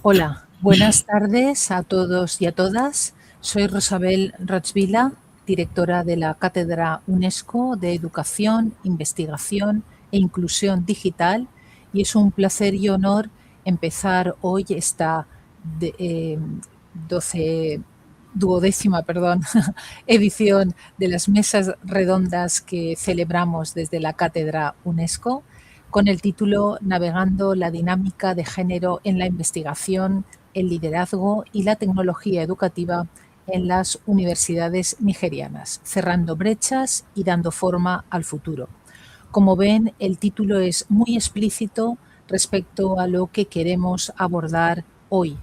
Hola, buenas tardes a todos y a todas. Soy Rosabel Ratzvila, directora de la Cátedra UNESCO de Educación, Investigación e Inclusión Digital, y es un placer y honor empezar hoy esta 12 duodécima, edición de las mesas redondas que celebramos desde la Cátedra UNESCO, con el título Navegando la dinámica de género en la investigación, el liderazgo y la tecnología educativa en las universidades nigerianas, cerrando brechas y dando forma al futuro. Como ven, el título es muy explícito respecto a lo que queremos abordar hoy.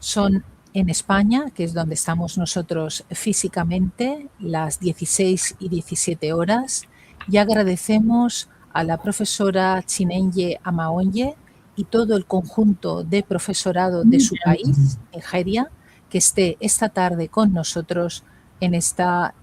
Son en España, que es donde estamos nosotros físicamente, las 16 y 17 horas, y agradecemos a la profesora Chinenye Amaonye y todo el conjunto de profesorado de su país, Nigeria, que esté esta tarde con nosotros en esta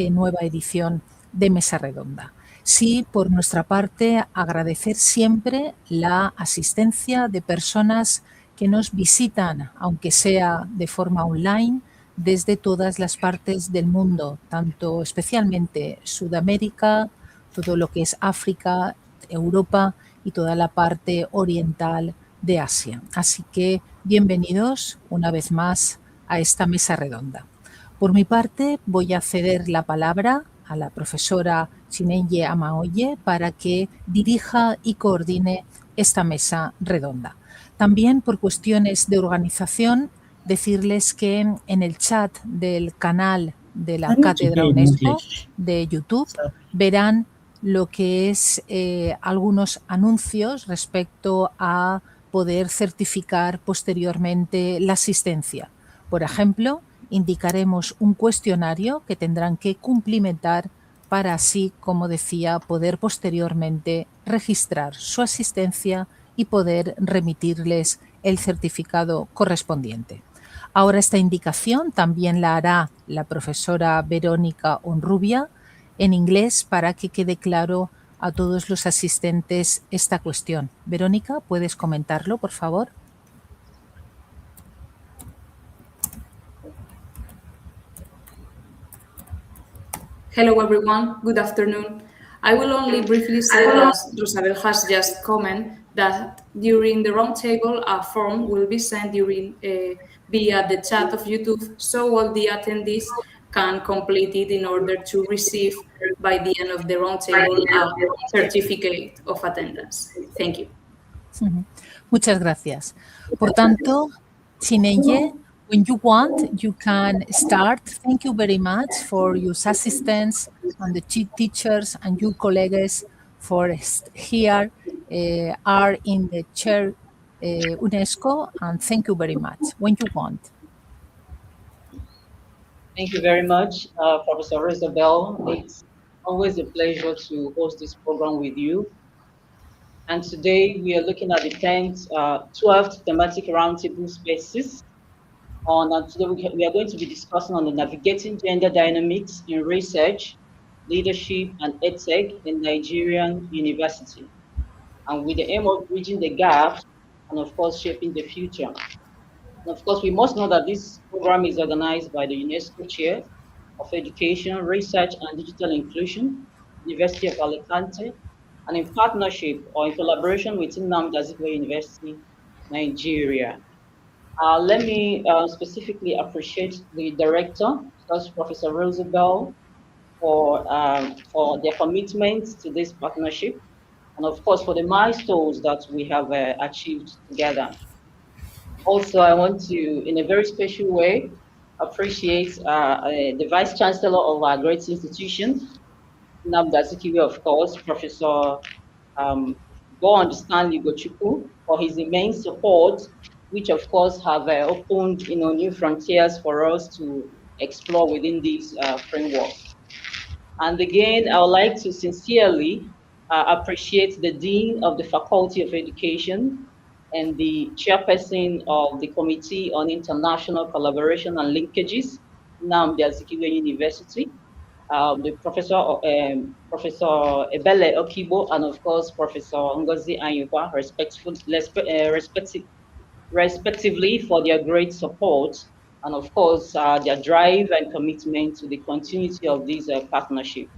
nueva edición de Mesa Redonda. Sí, por nuestra parte, agradecer siempre la asistencia de personas que nos visitan, aunque sea de forma online, desde todas las partes del mundo, tanto especialmente Sudamérica, todo lo que es África, Europa y toda la parte oriental de Asia. Así que bienvenidos una vez más a esta mesa redonda. Por mi parte, voy a ceder la palabra a la profesora Chinenye Amaoye para que dirija y coordine esta mesa redonda. También por cuestiones de organización, decirles que en el chat del canal de la Cátedra UNESCO de YouTube verán lo que es algunos anuncios respecto a poder certificar posteriormente la asistencia. Por ejemplo, indicaremos un cuestionario que tendrán que cumplimentar para así, como decía, poder posteriormente registrar su asistencia y poder remitirles el certificado correspondiente. Ahora esta indicación también la hará la profesora Verónica Onrubia en inglés para que quede claro a todos los asistentes esta cuestión. Verónica, ¿puedes comentarlo, por favor? Hello everyone, good afternoon. I will only briefly say, as Rosabel has just commented, that during the roundtable a form will be sent via the chat of YouTube, so all the attendees can complete it in order to receive by the end of the roundtable a certificate of attendance. Thank you. Muchas gracias. Por tanto, Chinenye, when you want, you can start. Thank you very much for your assistants and the teachers and your colleagues for here are in the chair UNESCO, and thank you very much. When you want. Thank you very much, Professor Isabel. It's always a pleasure to host this program with you. And today we are looking at the 12th thematic roundtable spaces. Today we are going to be discussing on the navigating gender dynamics in research, leadership, and EdTech in Nigerian university, and with the aim of bridging the gaps and, of course, shaping the future. And of course, we must know that this program is organized by the UNESCO Chair of Education, Research, and Digital Inclusion, University of Alicante, and in partnership or in collaboration with Nnamdi Azikiwe University, Nigeria. Let me specifically appreciate the director, that's Professor Roosevelt, for their commitment to this partnership, and of course for the milestones that we have achieved together. Also, I want to, in a very special way, appreciate the Vice Chancellor of our great institution, Nnamdi Azikiwe, of course, Professor Stanley Gochukwu, for his immense support, which of course have opened new frontiers for us to explore within this framework. And again, I would like to sincerely appreciate the Dean of the Faculty of Education and the chairperson of the Committee on International Collaboration and Linkages, Nnamdi Azikiwe University, the Professor Ebele Okibo, and of course, Professor Ngozi Anyukwa, respectively respectively, for their great support and, of course, their drive and commitment to the continuity of this partnership.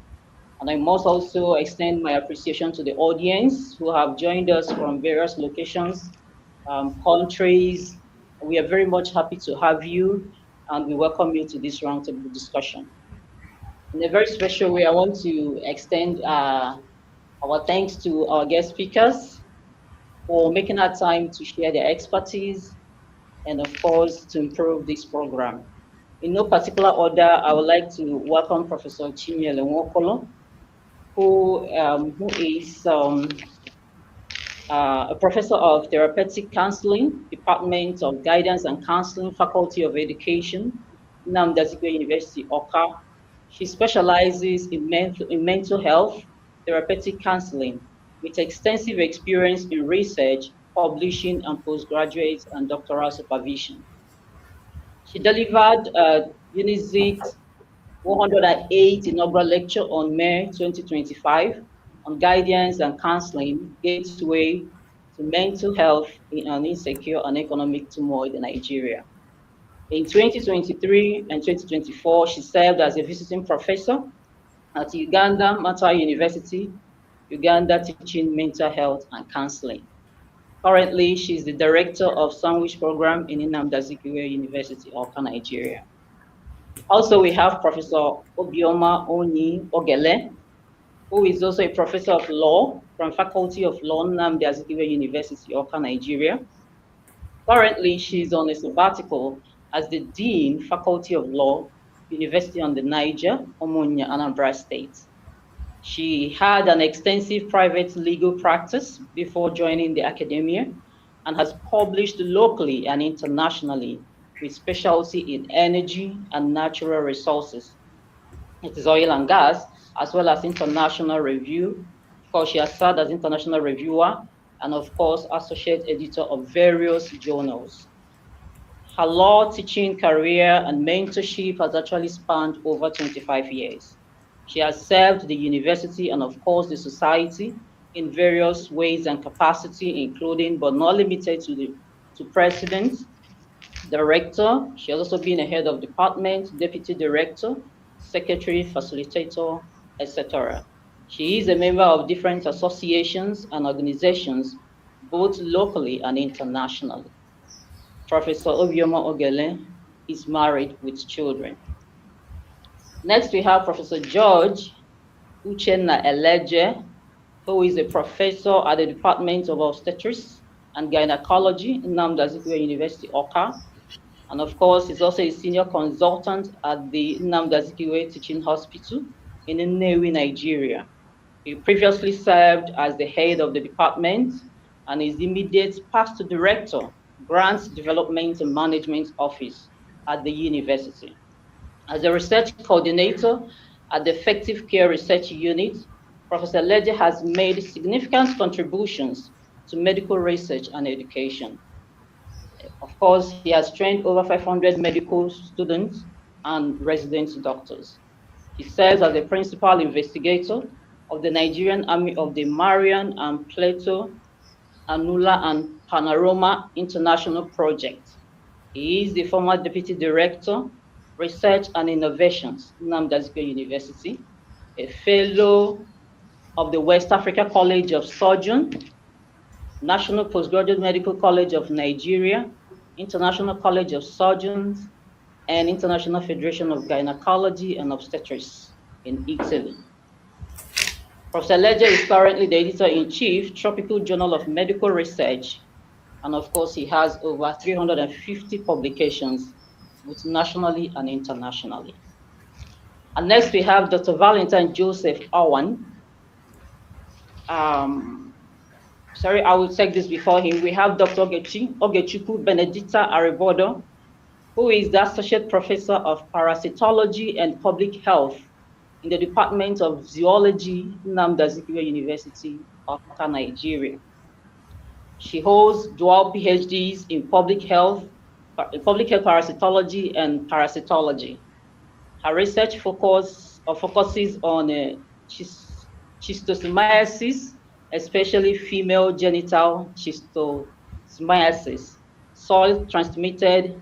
And I must also extend my appreciation to the audience who have joined us from various locations, countries. We are very much happy to have you, and we welcome you to this roundtable discussion. In a very special way, I want to extend our thanks to our guest speakers for making our time to share their expertise and, of course, to improve this program. In no particular order, I would like to welcome Professor Chinyere Nwokolo, who is a professor of therapeutic counseling, Department of Guidance and Counseling, Faculty of Education, Nnamdi Azikiwe University, Awka. She specializes in mental health, therapeutic counseling, with extensive experience in research, publishing, and postgraduate and doctoral supervision. She delivered UNIZIT 108 inaugural lecture on May 2025 on guidance and counseling, gateway to mental health in an insecure and economic turmoil in Nigeria. In 2023 and 2024, she served as a visiting professor at Uganda Matai University, Uganda, teaching mental health and counseling. Currently, she is the director of Sandwich Program in Nnamdi Azikiwe University, Awka, Nigeria. Also, we have Professor Obioma Oni Ogele, who is also a professor of law from Faculty of Law, Nnamdi Azikiwe University, Awka, Nigeria. Currently, she's on a sabbatical as the Dean, Faculty of Law, University on the Niger, Omonia, Anambra State. She had an extensive private legal practice before joining the academia and has published locally and internationally with specialty in energy and natural resources. It is oil and gas, as well as international review. Of course, she has served as international reviewer and, of course, associate editor of various journals. Her law teaching career and mentorship has actually spanned over 25 years. She has served the university and, of course, the society in various ways and capacity, including but not limited to president, director. She has also been a head of department, deputy director, secretary, facilitator, etc. She is a member of different associations and organizations, both locally and internationally. Professor Obioma Ogele is married with children. Next, we have Professor George Uchenna Eleje, who is a professor at the Department of Obstetrics and Gynecology, Nnamdi Azikiwe University, Awka. And of course, he's also a senior consultant at the Nnamdi Azikiwe Teaching Hospital in Nnewi, Nigeria. He previously served as the head of the department and is the immediate past director, Grants Development and Management Office at the university. As a research coordinator at the Effective Care Research Unit, Professor Eleje has made significant contributions to medical research and education. Of course, he has trained over 500 medical students and resident doctors. He serves as the principal investigator of the Nigerian Army of the Marian and Plateau, Anula and Panorama International Project. He is the former deputy director, research and innovations, Nnamdi Azikiwe University, a fellow of the West Africa College of Surgeons, National Postgraduate Medical College of Nigeria, International College of Surgeons, and International Federation of Gynecology and Obstetrics in Italy. Professor Eleje is currently the editor-in-chief, Tropical Journal of Medical Research, and of course, he has over 350 publications, both nationally and internationally. And next, we have Dr. Valentine Joseph Owen. Sorry, I will take this before him. We have Dr. Ogechukwu Benedicta Aribodo, who is the Associate Professor of Parasitology and Public Health in the Department of Zoology, Nnamdi Azikiwe University, Awka, Nigeria. She holds dual PhDs in public health parasitology and parasitology. Her research focuses on schistosomiasis, especially female genital schistosomiasis, soil transmitted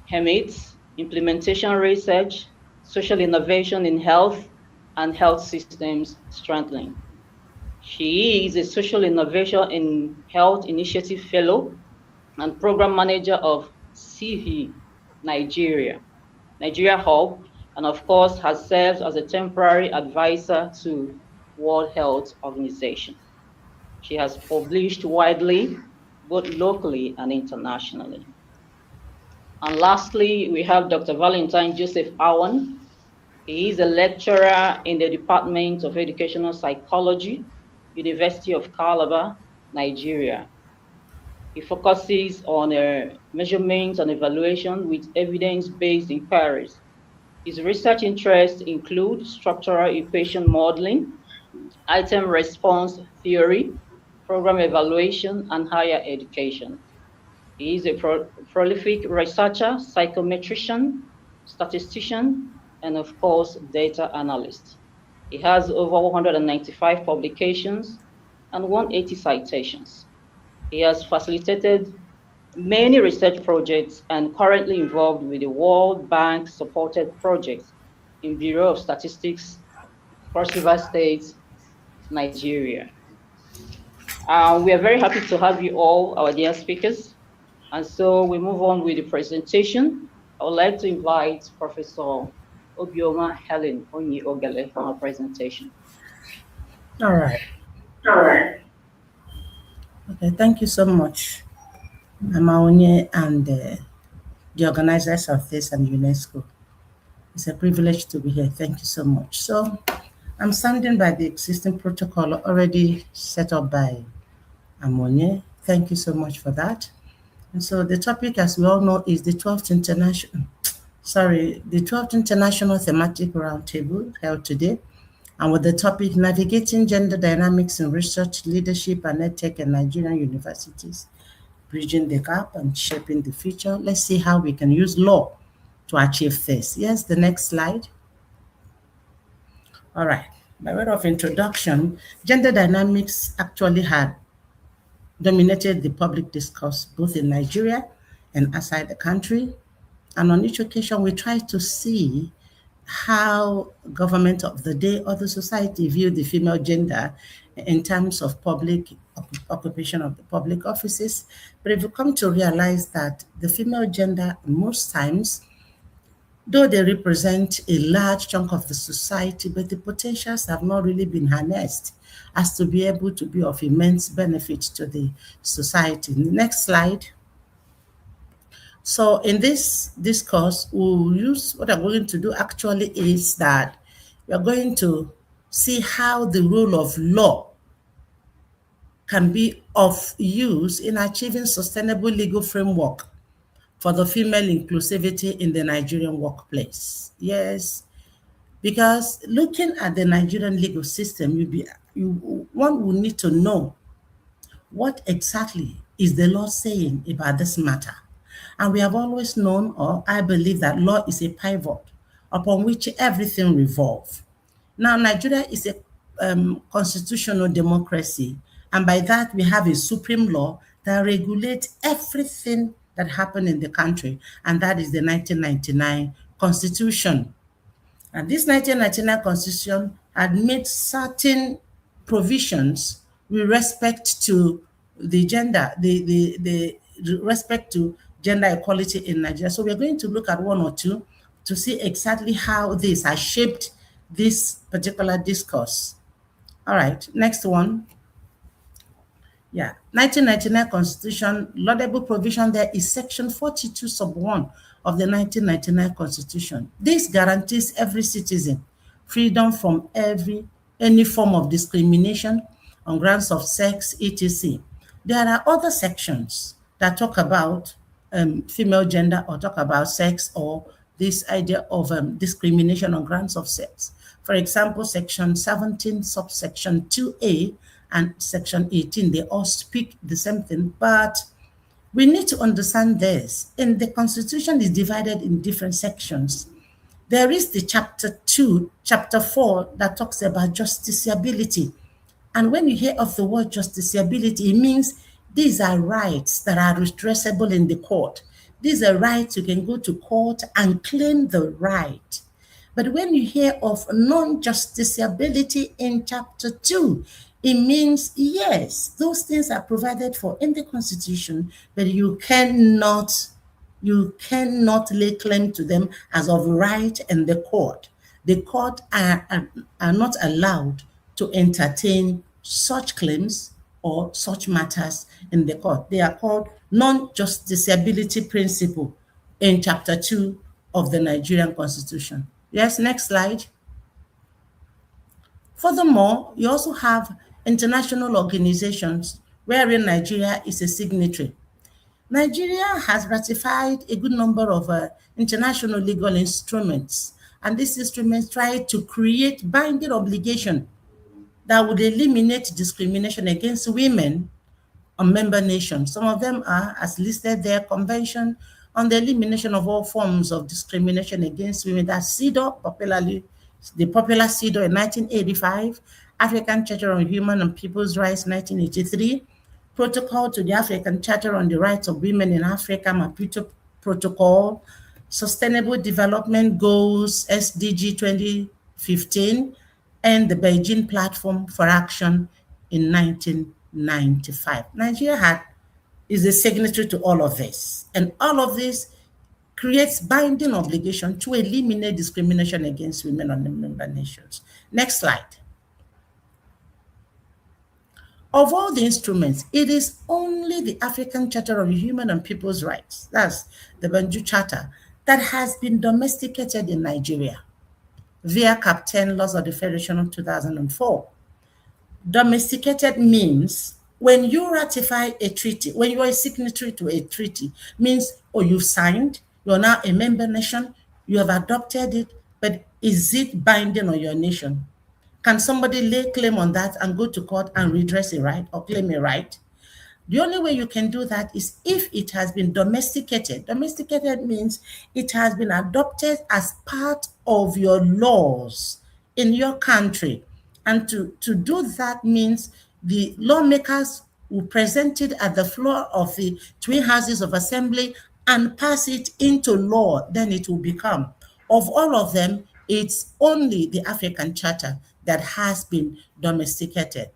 hermits, implementation research, social innovation in health, and health systems strengthening. She is a social innovation in health initiative fellow and program manager of CIHI Nigeria Hub, and of course has served as a temporary advisor to World Health Organization. She has published widely, both locally and internationally. And lastly, we have Dr. Valentine Joseph Awan. He is a lecturer in the Department of Educational Psychology, University of Calabar, Nigeria. He focuses on measurement and evaluation with evidence-based inquiries. His research interests include structural equation modeling, item response theory, program evaluation, and higher education. He is a prolific researcher, psychometrician, statistician, and of course, data analyst. He has over 195 publications and 180 citations. He has facilitated many research projects and currently involved with the World Bank supported projects in Bureau of Statistics, Cross River State, Nigeria. We are very happy to have you all, our dear speakers. And so we move on with the presentation. I would like to invite Professor Obioma Helen Onyi Ogele for our presentation. All right. Okay, thank you so much, Amaonye, and the organizers of this and UNESCO. It's a privilege to be here. Thank you so much. So I'm standing by the existing protocol already set up by Amonye. Thank you so much for that. And so the topic, as we all know, is the 12th International Thematic Roundtable held today, and with the topic Navigating Gender Dynamics in Research, Leadership, and EdTech in Nigerian Universities, Bridging the Gap and Shaping the Future. Let's see how we can use law to achieve this. Yes, the next slide. All right, by way of introduction, gender dynamics actually had dominated the public discourse both in Nigeria and outside the country. And on each occasion, we try to see how government of the day or the society viewed the female gender in terms of public occupation of the public offices. But if you come to realize that the female gender, most times, though they represent a large chunk of the society, but the potentials have not really been harnessed as to be able to be of immense benefit to the society. Next slide. So in this discourse, we'll use, what I'm going to do actually is that we're going to see how the role of law can be of use in achieving sustainable legal framework for the female inclusivity in the Nigerian workplace. Yes, because looking at the Nigerian legal system, one will need to know what exactly is the law saying about this matter. And we have always known, or I believe, that law is a pivot upon which everything revolves. Now, Nigeria is a constitutional democracy, and by that we have a supreme law that regulates everything that happened in the country, and that is the 1999 Constitution. And this 1999 Constitution had made certain provisions with respect to the gender, the respect to gender equality in Nigeria. So we're going to look at one or two to see exactly how this has shaped this particular discourse. All right, next one. Yeah, 1999 Constitution, laudable provision there is section 42 sub 1 of the 1999 Constitution. This guarantees every citizen freedom from any form of discrimination on grounds of sex, etc. There are other sections that talk about female gender or talk about sex or this idea of discrimination on grounds of sex. For example, section 17, subsection 2A, and section 18, they all speak the same thing, but we need to understand this. And the Constitution is divided in different sections. There is the chapter 4 that talks about justiciability. And when you hear of the word justiciability, it means These are rights that are redressable in the court. These are rights you can go to court and claim the right. But when you hear of non-justiciability in Chapter 2, it means, yes, those things are provided for in the Constitution, but you cannot lay claim to them as of right in the court. The court are not allowed to entertain such claims or such matters in the court. They are called non-justiciability principle in Chapter 2 of the Nigerian Constitution. Yes, next slide. Furthermore, you also have international organizations wherein Nigeria is a signatory. Nigeria has ratified a good number of international legal instruments, and these instruments try to create binding obligation that would eliminate discrimination against women on member nations. Some of them are, as listed there, Convention on the Elimination of All Forms of Discrimination Against Women, that's CEDAW, popularly the popular CEDAW in 1985, African Charter on Human and People's Rights 1983, Protocol to the African Charter on the Rights of Women in Africa, Maputo Protocol, Sustainable Development Goals, SDG 2015, and the Beijing Platform for Action in 1995. Nigeria is a signatory to all of this, and all of this creates binding obligation to eliminate discrimination against women on the member nations. Next slide. Of all the instruments, it is only the African Charter on Human and People's Rights, that's the Banjul Charter, that has been domesticated in Nigeria via Cap 10 Laws of the Federation of 2004. Domesticated means when you ratify a treaty, when you are a signatory to a treaty, means, you've signed, you're now a member nation, you have adopted it, but is it binding on your nation? Can somebody lay claim on that and go to court and redress a right or claim a right? The only way you can do that is if it has been domesticated. Domesticated means it has been adopted as part of your laws in your country. And to do that means the lawmakers will present it at the floor of the twin houses of assembly and pass it into law. Then it will become. Of all of them, it's only the African Charter that has been domesticated.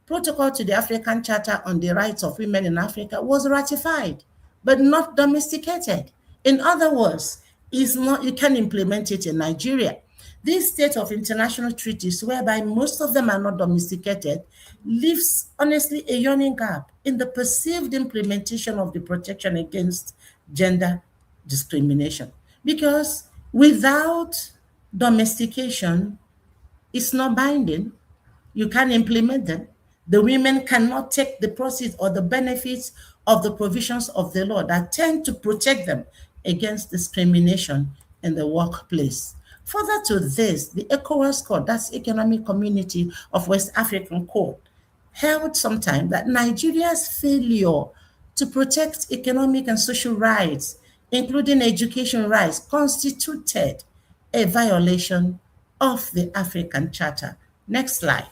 Protocol to the African Charter on the Rights of Women in Africa was ratified, but not domesticated. In other words, you can implement it in Nigeria. This state of international treaties, whereby most of them are not domesticated, leaves, honestly, a yawning gap in the perceived implementation of the protection against gender discrimination. Because without domestication, it's not binding. You can implement them. The women cannot take the proceeds or the benefits of the provisions of the law that tend to protect them against discrimination in the workplace. Further to this, the ECOWAS Court, that's Economic Community of West African Court, held sometime that Nigeria's failure to protect economic and social rights, including education rights, constituted a violation of the African Charter. Next slide.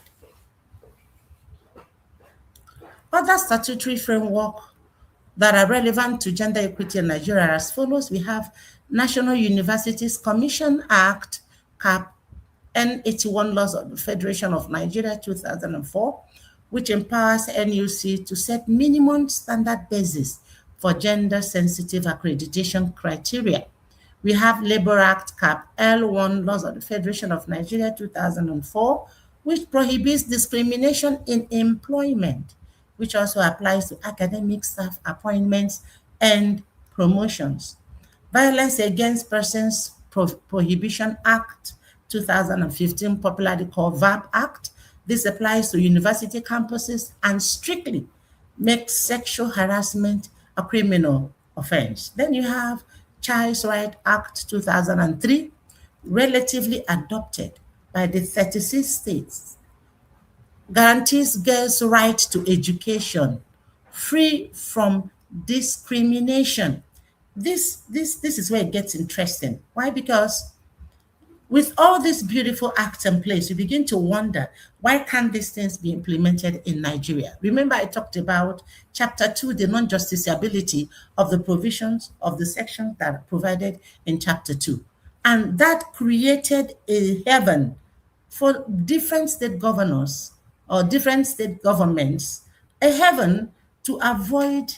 Other statutory framework that are relevant to gender equity in Nigeria are as follows. We have National Universities Commission Act, CAP, N81 Laws of the Federation of Nigeria 2004, which empowers NUC to set minimum standard basis for gender-sensitive accreditation criteria. We have Labor Act, CAP, L1 Laws of the Federation of Nigeria 2004, which prohibits discrimination in employment, which also applies to academic staff appointments and promotions. Violence Against Persons Prohibition Act 2015, popularly called VAP Act. This applies to university campuses and strictly makes sexual harassment a criminal offense. Then you have Child Rights Act 2003, relatively adopted by the 36 states, guarantees girls' right to education free from discrimination. This is where it gets interesting. Why? Because With all these beautiful acts in place, you begin to wonder, why can't these things be implemented in Nigeria? Remember, I talked about chapter 2, the non-justiciability of the provisions of the sections that are provided in chapter 2. And that created a heaven for different state governors or different state governments, a heaven to avoid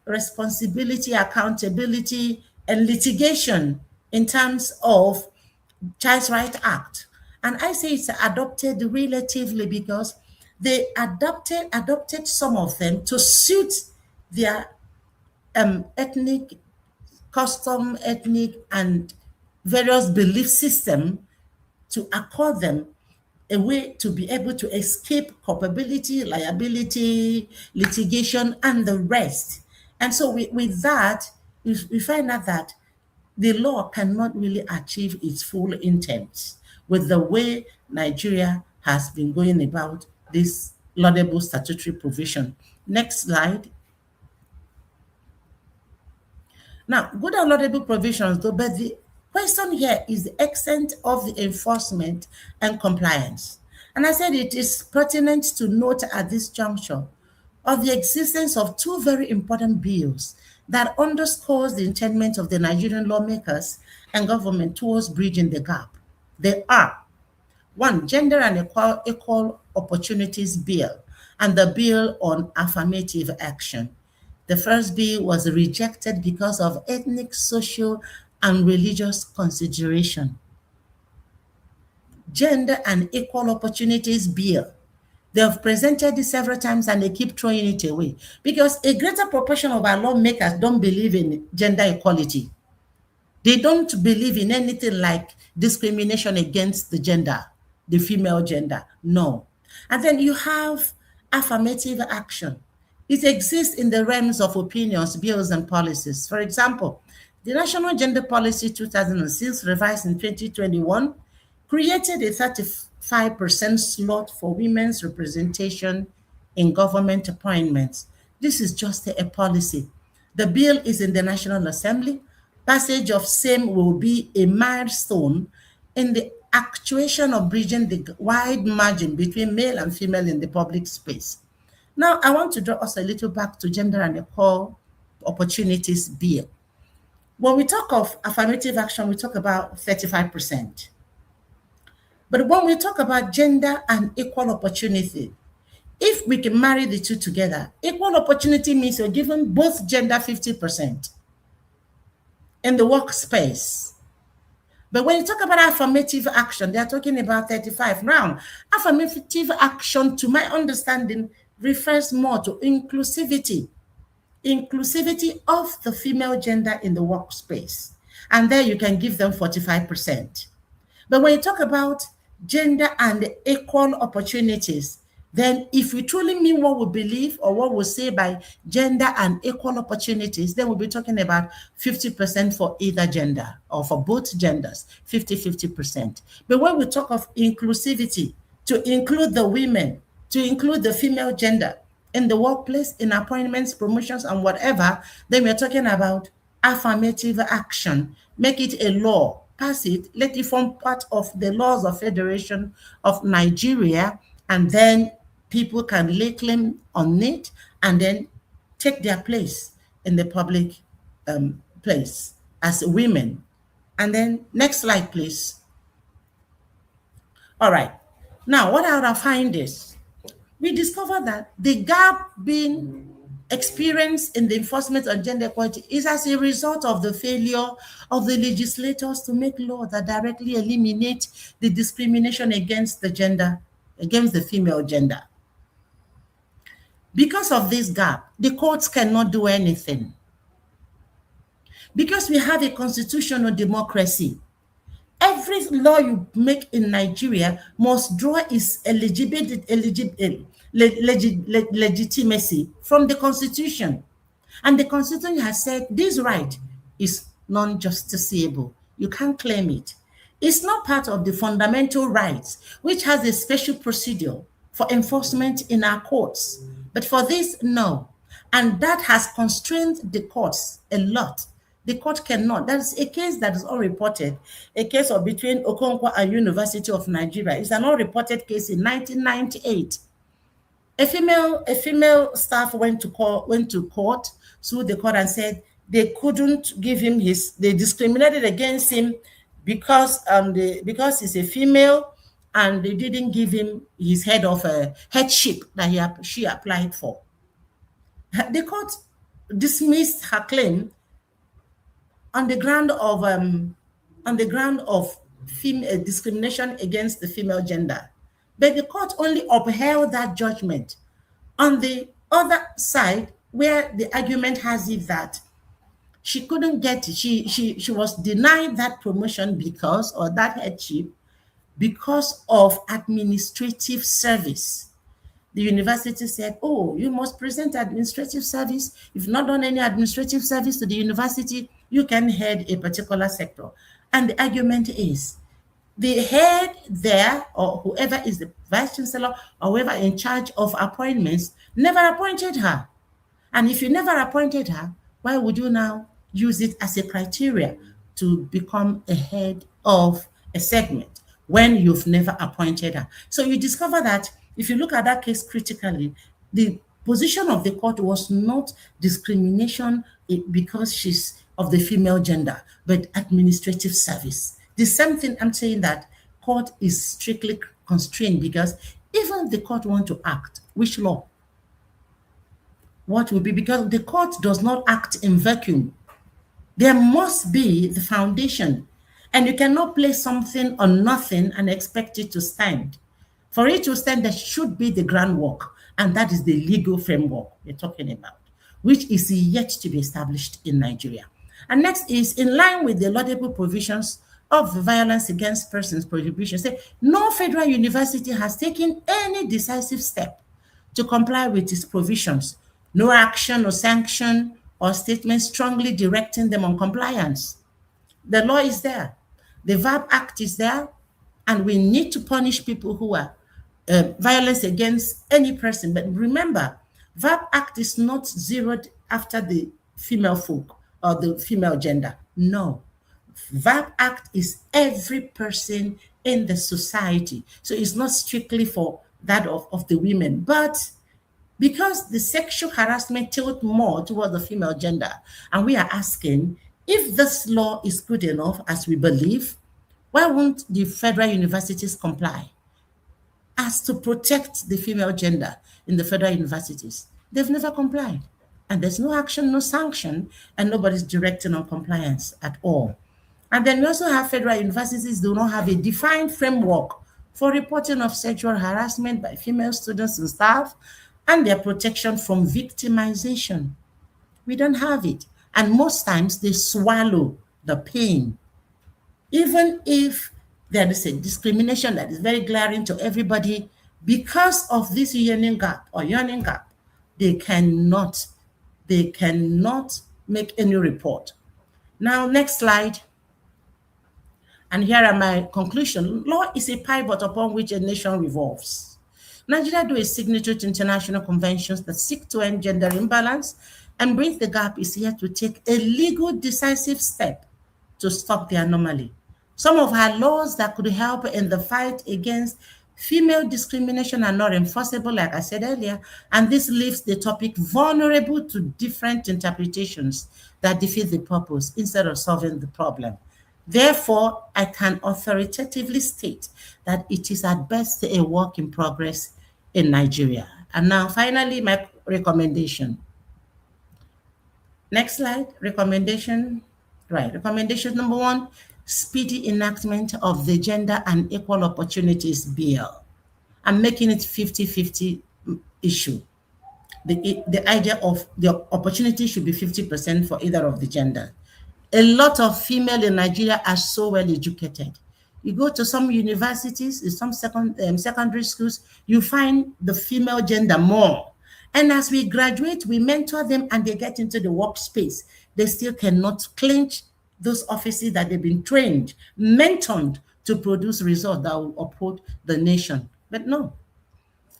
responsibility, accountability, and litigation in terms of Child's Right Act. And I say it's adopted relatively because they adopted some of them to suit their ethnic custom, ethnic, and various belief system, to accord them a way to be able to escape culpability, liability, litigation, and the rest. And so with that, we find out that the law cannot really achieve its full intent with the way Nigeria has been going about this laudable statutory provision. Next slide. Now, good and laudable provisions, though, but the question here is the extent of the enforcement and compliance. And I said it is pertinent to note at this juncture of the existence of two very important bills that underscores the intent of the Nigerian lawmakers and government towards bridging the gap. They are: one, Gender and Equal Opportunities Bill, and the Bill on Affirmative Action. The first bill was rejected because of ethnic, social, and religious consideration. Gender and Equal Opportunities Bill. They have presented it several times and they keep throwing it away because a greater proportion of our lawmakers don't believe in gender equality. They don't believe in anything like discrimination against the gender, the female gender. No. And then you have affirmative action. It exists in the realms of opinions, bills, and policies. For example, the National Gender Policy 2006, revised in 2021, created a 35% slot for women's representation in government appointments. This is just a policy. The bill is in the National Assembly. Passage of same will be a milestone in the actuation of bridging the wide margin between male and female in the public space. Now, I want to draw us a little back to Gender and Equal Opportunities Bill. When we talk of affirmative action, we talk about 35%. But when we talk about gender and equal opportunity, if we can marry the two together, equal opportunity means you're giving both gender 50% in the workspace. But when you talk about affirmative action, they're talking about 35. Now, affirmative action, to my understanding, refers more to inclusivity of the female gender in the workspace. And there you can give them 45%. But when you talk about gender and equal opportunities, then if we truly mean what we believe or what we say by gender and equal opportunities, then we'll be talking about 50% for either gender or for both genders, 50-50%. But when we talk of inclusivity, to include the women, to include the female gender in the workplace, in appointments, promotions, and whatever, then we're talking about affirmative action. Make it a law, pass it, let it form part of the laws of Federation of Nigeria, and then people can lay claim on it and then take their place in the public place as women. And then next slide, please. All right. Now, what I find is we discovered that the gap being experienced in the enforcement of gender equality is as a result of the failure of the legislators to make laws that directly eliminate the discrimination against the gender, against the female gender. Because of this gap, the courts cannot do anything. Because we have a constitutional democracy, every law you make in Nigeria must draw its legitimacy from the Constitution. And the Constitution has said this right is non-justiciable. You can't claim it. It's not part of the fundamental rights, which has a special procedure for enforcement in our courts. But for this, no. And that has constrained the courts a lot The court cannot. That's a case that is unreported. A case of between Okonkwo and University of Nigeria. It's an unreported case in 1998. A female staff went to court, sued the court and said they couldn't give him they discriminated against him because because he's a female, and they didn't give him his headship that she applied for. The court dismissed her claim on the ground of female discrimination against the female gender. But the court only upheld that judgment. On the other side, where the argument has it that she couldn't get it, she was denied that promotion because, or that headship, because of administrative service. The university said, oh, you must present administrative service. If you've not done any administrative service to the university, you can head a particular sector. And the argument is, the head there, or whoever is the vice chancellor, or whoever in charge of appointments, never appointed her. And if you never appointed her, why would you now use it as a criteria to become a head of a segment when you've never appointed her? So you discover that if you look at that case critically, the position of the court was not discrimination because she's of the female gender, but administrative service. The same thing I'm saying, that court is strictly constrained, because even if the court want to act, which law? What will be? Because the court does not act in vacuum. There must be the foundation, and you cannot place something on nothing and expect it to stand. For it to stand, there should be the groundwork, and that is the legal framework we're talking about, which is yet to be established in Nigeria. And next is, in line with the laudable provisions of the Violence Against Persons Prohibition, say no federal university has taken any decisive step to comply with its provisions. No action or sanction or statement strongly directing them on compliance. The law is there. The VAP Act is there, and we need to punish people who are violence against any person. But remember, VAP Act is not zeroed after the female folk or the female gender. No. VAP Act is every person in the society. So it's not strictly for that of the women. But because the sexual harassment tilts more towards the female gender, and we are asking, if this law is good enough, as we believe, why won't the federal universities comply as to protect the female gender in the federal universities? They've never complied. And there's no action, no sanction, and nobody's directing on compliance at all. And then we also have federal universities do not have a defined framework for reporting of sexual harassment by female students and staff, and their protection from victimization. We don't have it. And most times they swallow the pain. Even if there is a discrimination that is very glaring to everybody, because of this yearning gap, they cannot make any report. Now, next slide. And here are my conclusion. Law is a pivot upon which a nation revolves. Nigeria do a signature to international conventions that seek to end gender imbalance, and Bridge the Gap is here to take a legal decisive step to stop the anomaly. Some of our laws that could help in the fight against female discrimination are not enforceable, like I said earlier, and this leaves the topic vulnerable to different interpretations that defeat the purpose instead of solving the problem. Therefore, I can authoritatively state that it is at best a work in progress in Nigeria. And now, finally, my recommendation. Next slide, recommendation. Right, recommendation number 1, speedy enactment of the Gender and Equal Opportunities Bill. I'm making it 50-50 issue. The idea of the opportunity should be 50% for either of the gender. A lot of female in Nigeria are so well educated. You go to some universities, in some secondary schools, you find the female gender more. And as we graduate, we mentor them and they get into the workspace. They still cannot clinch those offices that they've been trained, mentored to produce results that will uphold the nation. But no,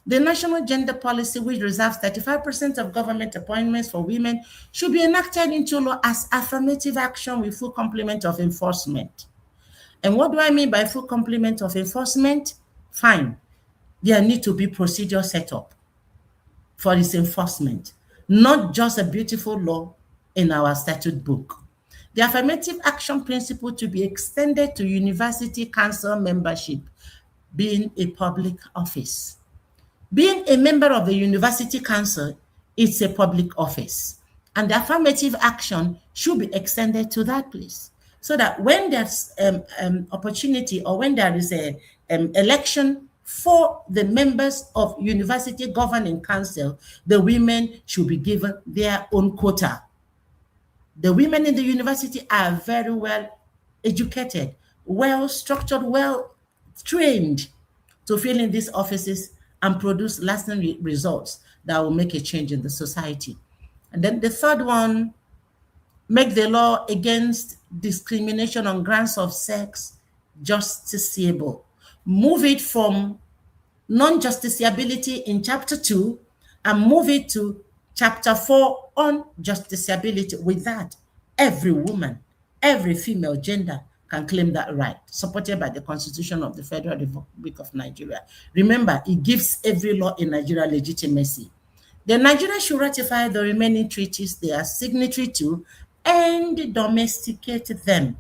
The national gender policy, which reserves 35% of government appointments for women, should be enacted into law as affirmative action with full complement of enforcement. And what do I mean by full complement of enforcement? Fine. There need to be procedure set up for its enforcement, not just a beautiful law in our statute book. The affirmative action principle to be extended to university council membership being a public office. Being a member of the university council, it's a public office. And the affirmative action should be extended to that place. So that when there's opportunity or when there is a election for the members of university governing council, the women should be given their own quota. The women in the university are very well educated, well structured, well trained to fill in these offices and produce lasting results that will make a change in the society. And then the third one, make the law against discrimination on grounds of sex justiciable. Move it from non-justiciability in Chapter 2 and move it to Chapter 4 on justiciability. With that, every woman, every female gender can claim that right, supported by the Constitution of the Federal Republic of Nigeria. Remember, it gives every law in Nigeria legitimacy. The Nigeria should ratify the remaining treaties they are signatory to and domesticate them.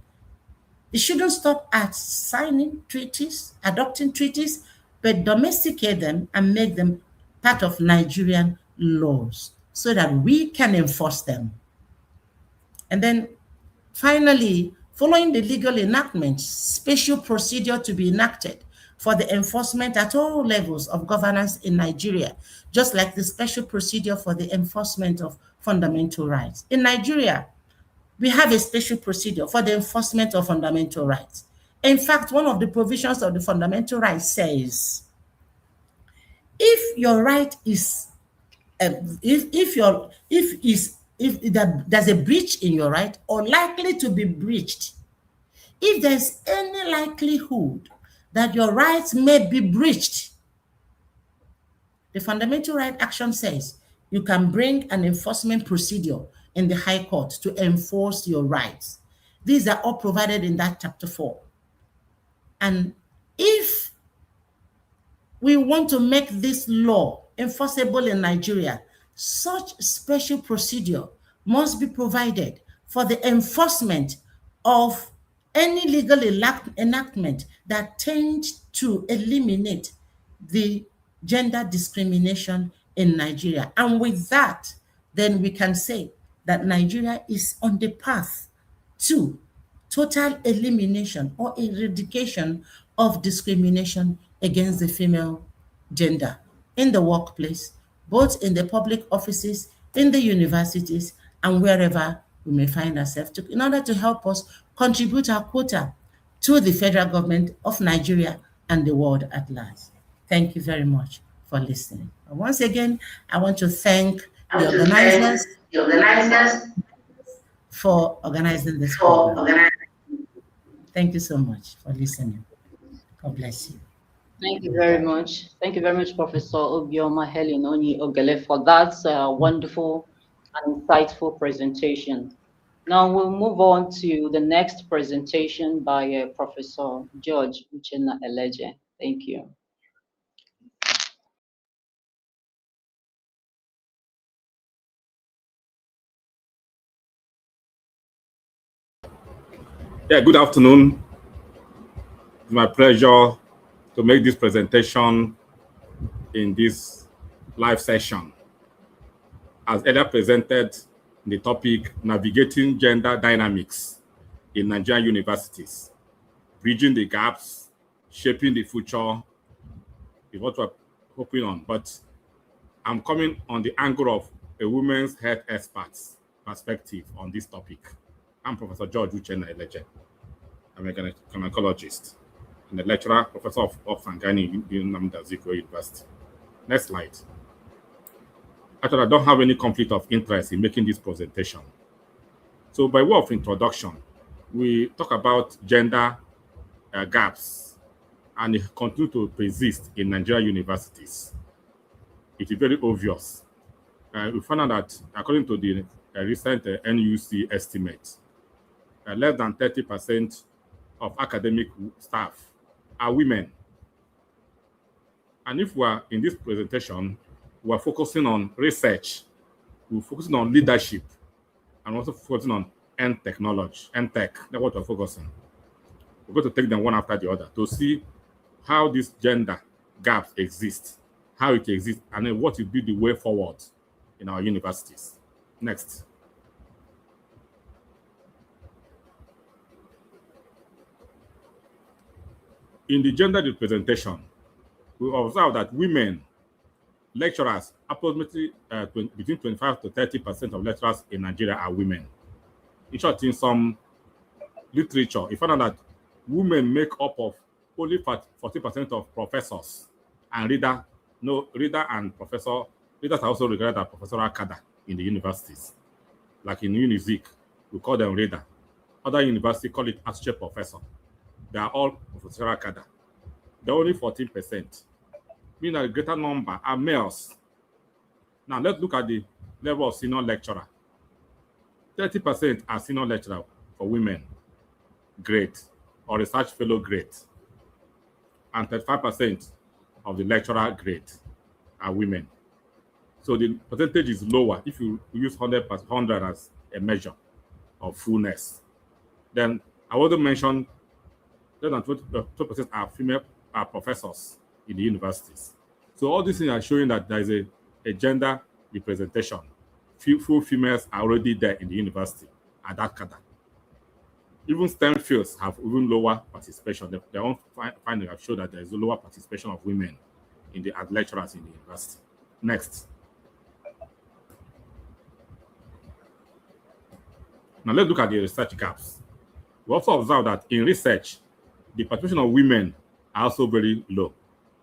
It shouldn't stop at signing treaties, adopting treaties, but domesticate them and make them part of Nigerian laws so that we can enforce them. And then finally, following the legal enactment, special procedure to be enacted for the enforcement at all levels of governance in Nigeria, just like the special procedure for the enforcement of fundamental rights. In Nigeria, we have a special procedure for the enforcement of fundamental rights. In fact, one of the provisions of the fundamental rights says, if your right is, if there's a breach in your right or likely to be breached, if there's any likelihood that your rights may be breached, the Fundamental Right Action says you can bring an enforcement procedure in the High Court to enforce your rights. These are all provided in that Chapter 4. And if we want to make this law enforceable in Nigeria, such special procedure must be provided for the enforcement of any legal enactment that tends to eliminate the gender discrimination in Nigeria. And with that, then we can say that Nigeria is on the path to total elimination or eradication of discrimination against the female gender in the workplace, both in the public offices, in the universities, and wherever we may find ourselves, in order to help us contribute our quota to the federal government of Nigeria and the world at large. Thank you very much for listening. And once again, I want to thank the organizers for organizing this program. Thank you so much for listening. God bless you. Thank you very much. Thank you very much, Professor Obioma Helinoni Ogele, for that wonderful and insightful presentation. Now we'll move on to the next presentation by Professor George Uchenna Eleje. Thank you. Yeah, good afternoon. It's my pleasure to make this presentation in this live session. As earlier presented, the topic, Navigating Gender Dynamics in Nigerian Universities, Bridging the Gaps, Shaping the Future, is what we're hoping on. But I'm coming on the angle of a women's health expert's perspective on this topic. I'm Professor George Uchenna Eleje. I'm a gynecologist and a lecturer, professor of Fangani in Nnamdi Azikiwe University. Next slide. Actually, I don't have any conflict of interest in making this presentation. So by way of introduction, we talk about gender gaps, and it continue to persist in Nigerian universities. it is very obvious. We found out that according to the recent NUC estimate, less than 30% of academic staff are women. And if we are in this presentation, we are focusing on research, we're focusing on leadership, and also focusing on technology, EdTech. That's what we're focusing. We're going to take them one after the other to see how these gender gaps exist, how it exists, and then what will be the way forward in our universities. Next. In the gender representation, we observe that women lecturers, approximately between 25 to 30% of lecturers in Nigeria are women. In short, in some literature, you find out that women make up of only 40% of professors and reader and professor. Readers are also regarded as professorial cadre in the universities. Like in Unizik, we call them reader. Other universities call it associate professor. They are all professorial cadre. They're only 14%. Meaning that a greater number are males. Now let's look at the level of senior lecturer. 30% are senior lecturer for women, grade, or research fellow grade. And 35% of the lecturer grade are women. So the percentage is lower if you use 100 as a measure of fullness. Then I want to mention less than 20% are female professors in the universities. So all these things are showing that there is a gender representation. Few females are already there in the university at that cadre. Even STEM fields have even lower participation. Their own findings have shown that there is a lower participation of women as lecturers in the university. Next. Now let's look at the research gaps. We also observe that in research, the participation of women are also very low.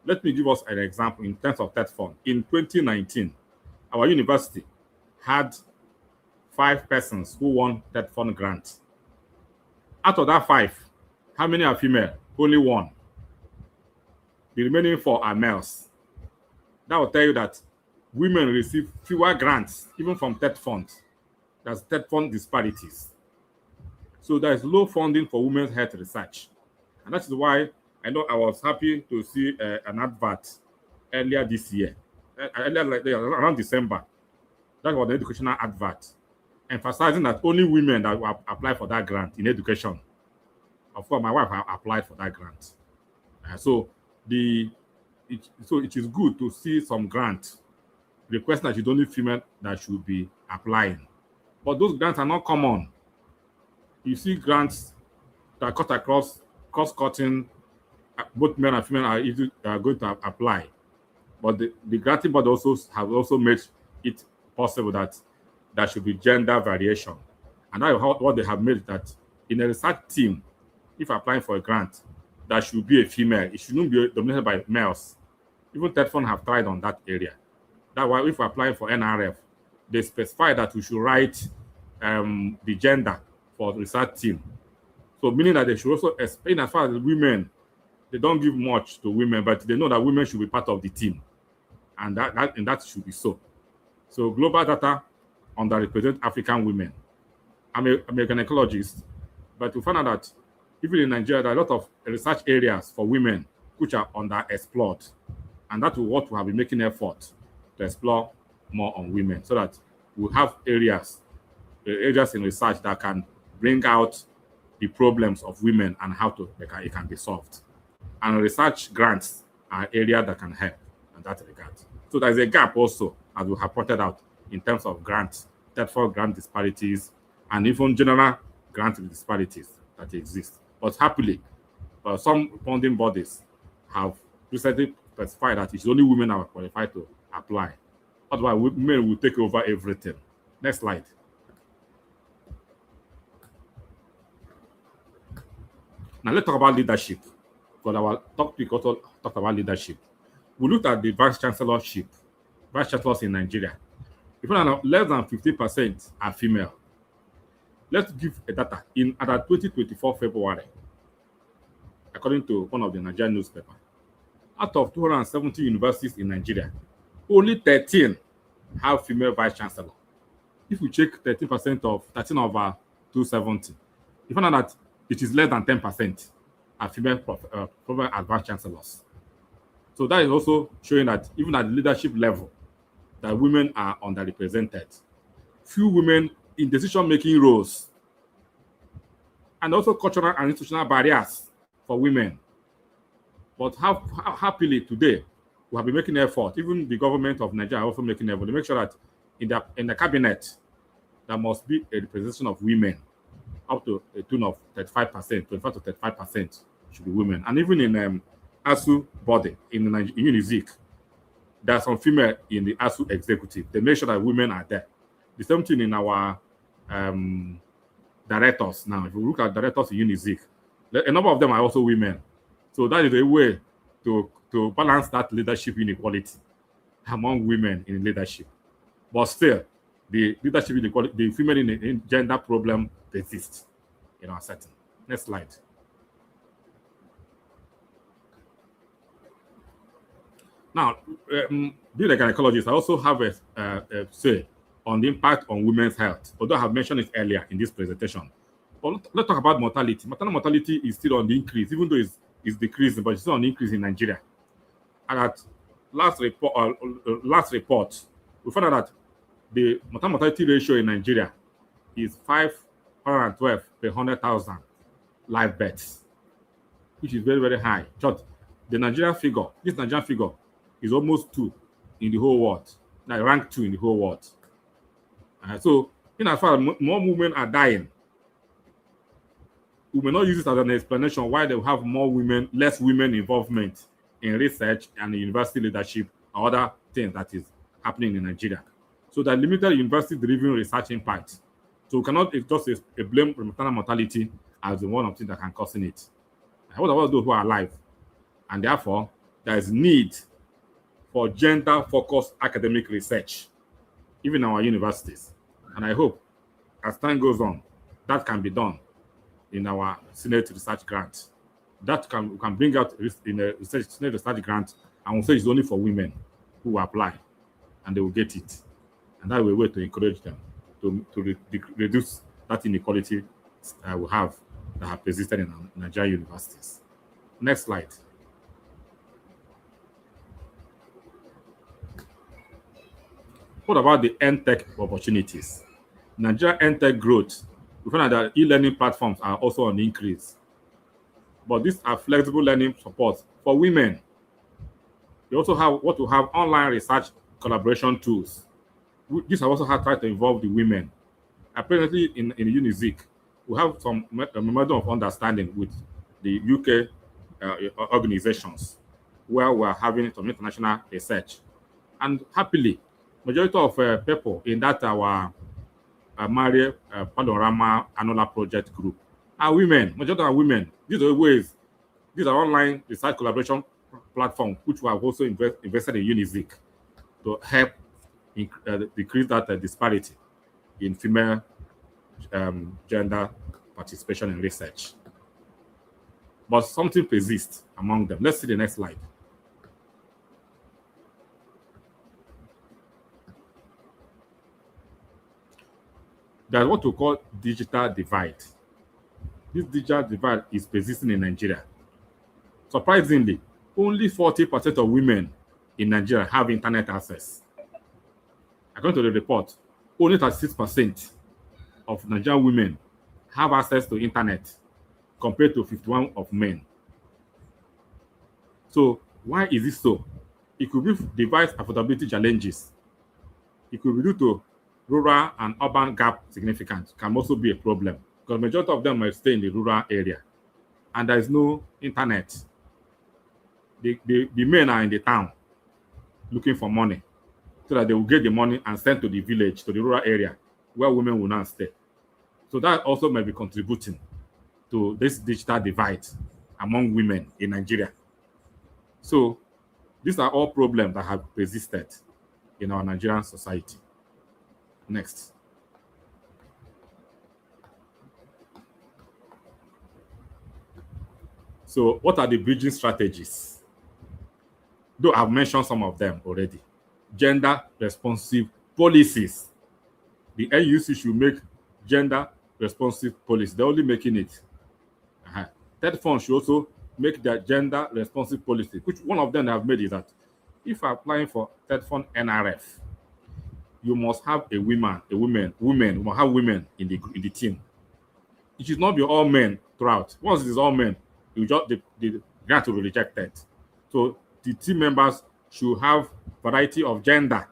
Let me give us an example in terms of TED Fund. In 2019, our university had 5 persons who won TED Fund grants. Out of that 5, how many are female? Only 1. The remaining 4 are males. That will tell you that women receive fewer grants, even from TED Fund. That's TED Fund disparities. So there is low funding for women's health research. And that is why I know I was happy to see an advert earlier this year, around December. That was an educational advert, emphasizing that only women that will apply for that grant in education. Of course, my wife applied for that grant. So it is good to see some grants requesting that it's only female that should be applying. But those grants are not common. You see grants that cut across cross-cutting, both men and female are going to apply. But the granting board have also made it possible that there should be gender variation. And that is what they have made, that in a research team, if applying for a grant, there should be a female. It shouldn't be dominated by males. Even TED Fund have tried on that area. That's why if we're applying for NRF, they specify that we should write the gender for the research team. So meaning that they should also explain, as far as women, they don't give much to women, but they know that women should be part of the team. And that should be so. So global data underrepresent African women. I'm an ecologist, but we found out that even in Nigeria, there are a lot of research areas for women which are underexplored. And that is what we have been making effort to explore more on women, so that we have areas in research that can bring out the problems of women and how it can be solved. And research grants are areas that can help in that regard. So there's a gap also, as we have pointed out, in terms of grants, therefore grant disparities, and even general grant disparities that exist. But happily, some funding bodies have recently specified that it's only women that are qualified to apply. Otherwise, women will take over everything. Next slide. Now let's talk about leadership, because our topic also talked about leadership. We looked at the vice chancellors in Nigeria. If you know, less than 50% are female. Let's give a data. In 2024 February, according to one of the Nigerian newspapers, out of 270 universities in Nigeria, only 13 have female vice chancellor. If you check 13% of 13 over 270, you find out that it is less than 10% are female advanced chancellors. So that is also showing that even at the leadership level, that women are underrepresented. Few women in decision-making roles, and also cultural and institutional barriers for women. But happily today, we have been making effort. Even the government of Nigeria are also making effort to make sure that in the cabinet, there must be a representation of women up to a tune of 35%, 25 to 35% should be women. And even in ASU body, in UNIZIC, there are some female in the ASU executive. They make sure that women are there. The same thing in our directors now. If you look at directors in UNIZIC, a number of them are also women. So that is a way to balance that leadership inequality among women in leadership. But still, the leadership inequality, the female in gender problem persists in our setting. Next slide. Now, being a gynecologist, I also have a say on the impact on women's health, although I have mentioned it earlier in this presentation. But let's talk about mortality. Maternal mortality is still on the increase, even though it's decreasing, but it's still on the increase in Nigeria. And at last report, we found out that the maternal mortality ratio in Nigeria is 512 per 100,000 live births, which is very, very high. But this Nigerian figure is almost 2 in the whole world. Now rank 2 in the whole world. So, in as far as more women are dying, we may not use it as an explanation why they have less women involvement in research and university leadership or other things that is happening in Nigeria. So that limited university-driven research impact. So we cannot just blame maternal mortality as the one of things that can cause it. What about those who are alive? And therefore, there is need for gender-focused academic research, even in our universities. And I hope, as time goes on, that can be done in our Senate research grant. That we can bring out in a Senate research grant, and we'll say it's only for women who apply, and they will get it. And that will be a way to encourage them to reduce that inequality we have that have persisted in Nigerian universities. Next slide. What about the EdTech opportunities? Nigeria EdTech growth, we find out that e-learning platforms are also on the increase. But these are flexible learning supports for women. We also have online research collaboration tools. These are also tried to involve the women. Apparently, in UNIZIC, we have some memorandum of understanding with the UK organizations where we are having some international research. And happily, majority of people in that our Marie Panorama Annual Project group are women. Majority are women. These are online research collaboration platforms which we have also invested in UNIZIC to help decrease that disparity in female gender participation in research. But something persists among them. Let's see the next slide. There's what we call digital divide. This digital divide is persisting in Nigeria. Surprisingly, only 40% of women in Nigeria have internet access. According to the report, only 36% of Nigerian women have access to internet compared to 51% of men. So why is this so? It could be device affordability challenges. It could be due to rural and urban gap significance, can also be a problem because majority of them might stay in the rural area and there is no internet. The men are in the town looking for money so that they will get the money and send to the village, to the rural area where women will not stay. So that also may be contributing to this digital divide among women in Nigeria. So these are all problems that have persisted in our Nigerian society. Next. So what are the bridging strategies? Though I've mentioned some of them already. gender responsive policies. The NUC should make gender responsive policy. They're only making it. Third fund should also make their gender responsive policy, which one of them have made is that if you're applying for third fund NRF, you must have a woman, you must have women in the team. It should not be all men throughout. Once it is all men, the grant will be rejected. So the team members should have variety of gender.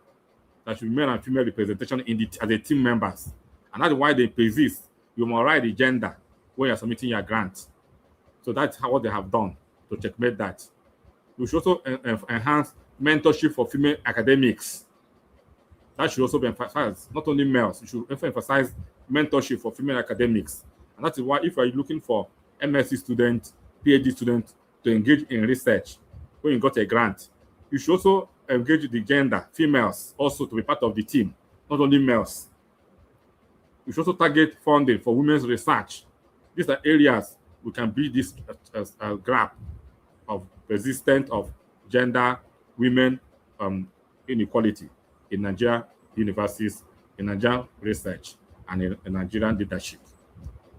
That should be male and female representation as a team members. And that's why they persist. You must write the gender when you're submitting your grant. So that's what they have done to checkmate that. We should also enhance mentorship for female academics. That should also be emphasized, not only males. We should also emphasize mentorship for female academics. And that is why if you are looking for MSc students, PhD students to engage in research, when you got a grant, you should also engage the gender, females, also to be part of the team, not only males. We should also target funding for women's research. These are areas we can build this gap of persistent of gender, women inequality in Nigerian universities, in Nigerian research, and in Nigerian leadership.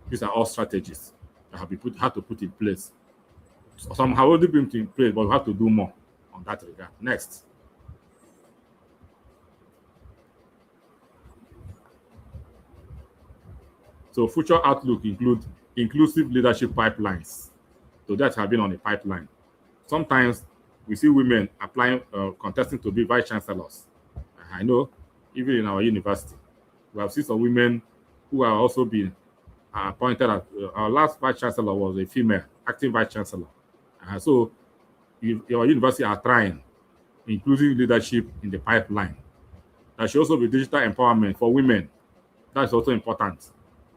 These are all strategies that have to put in place. Some have already been in place, but we have to do more on that regard. Next. So future outlook include inclusive leadership pipelines. So that have been on a pipeline. Sometimes we see women applying, contesting to be vice chancellors. I know, even in our university, we have seen some women who are also being appointed as our last vice chancellor was a female, acting vice chancellor. So your university are trying, including leadership in the pipeline. There should also be digital empowerment for women. That's also important.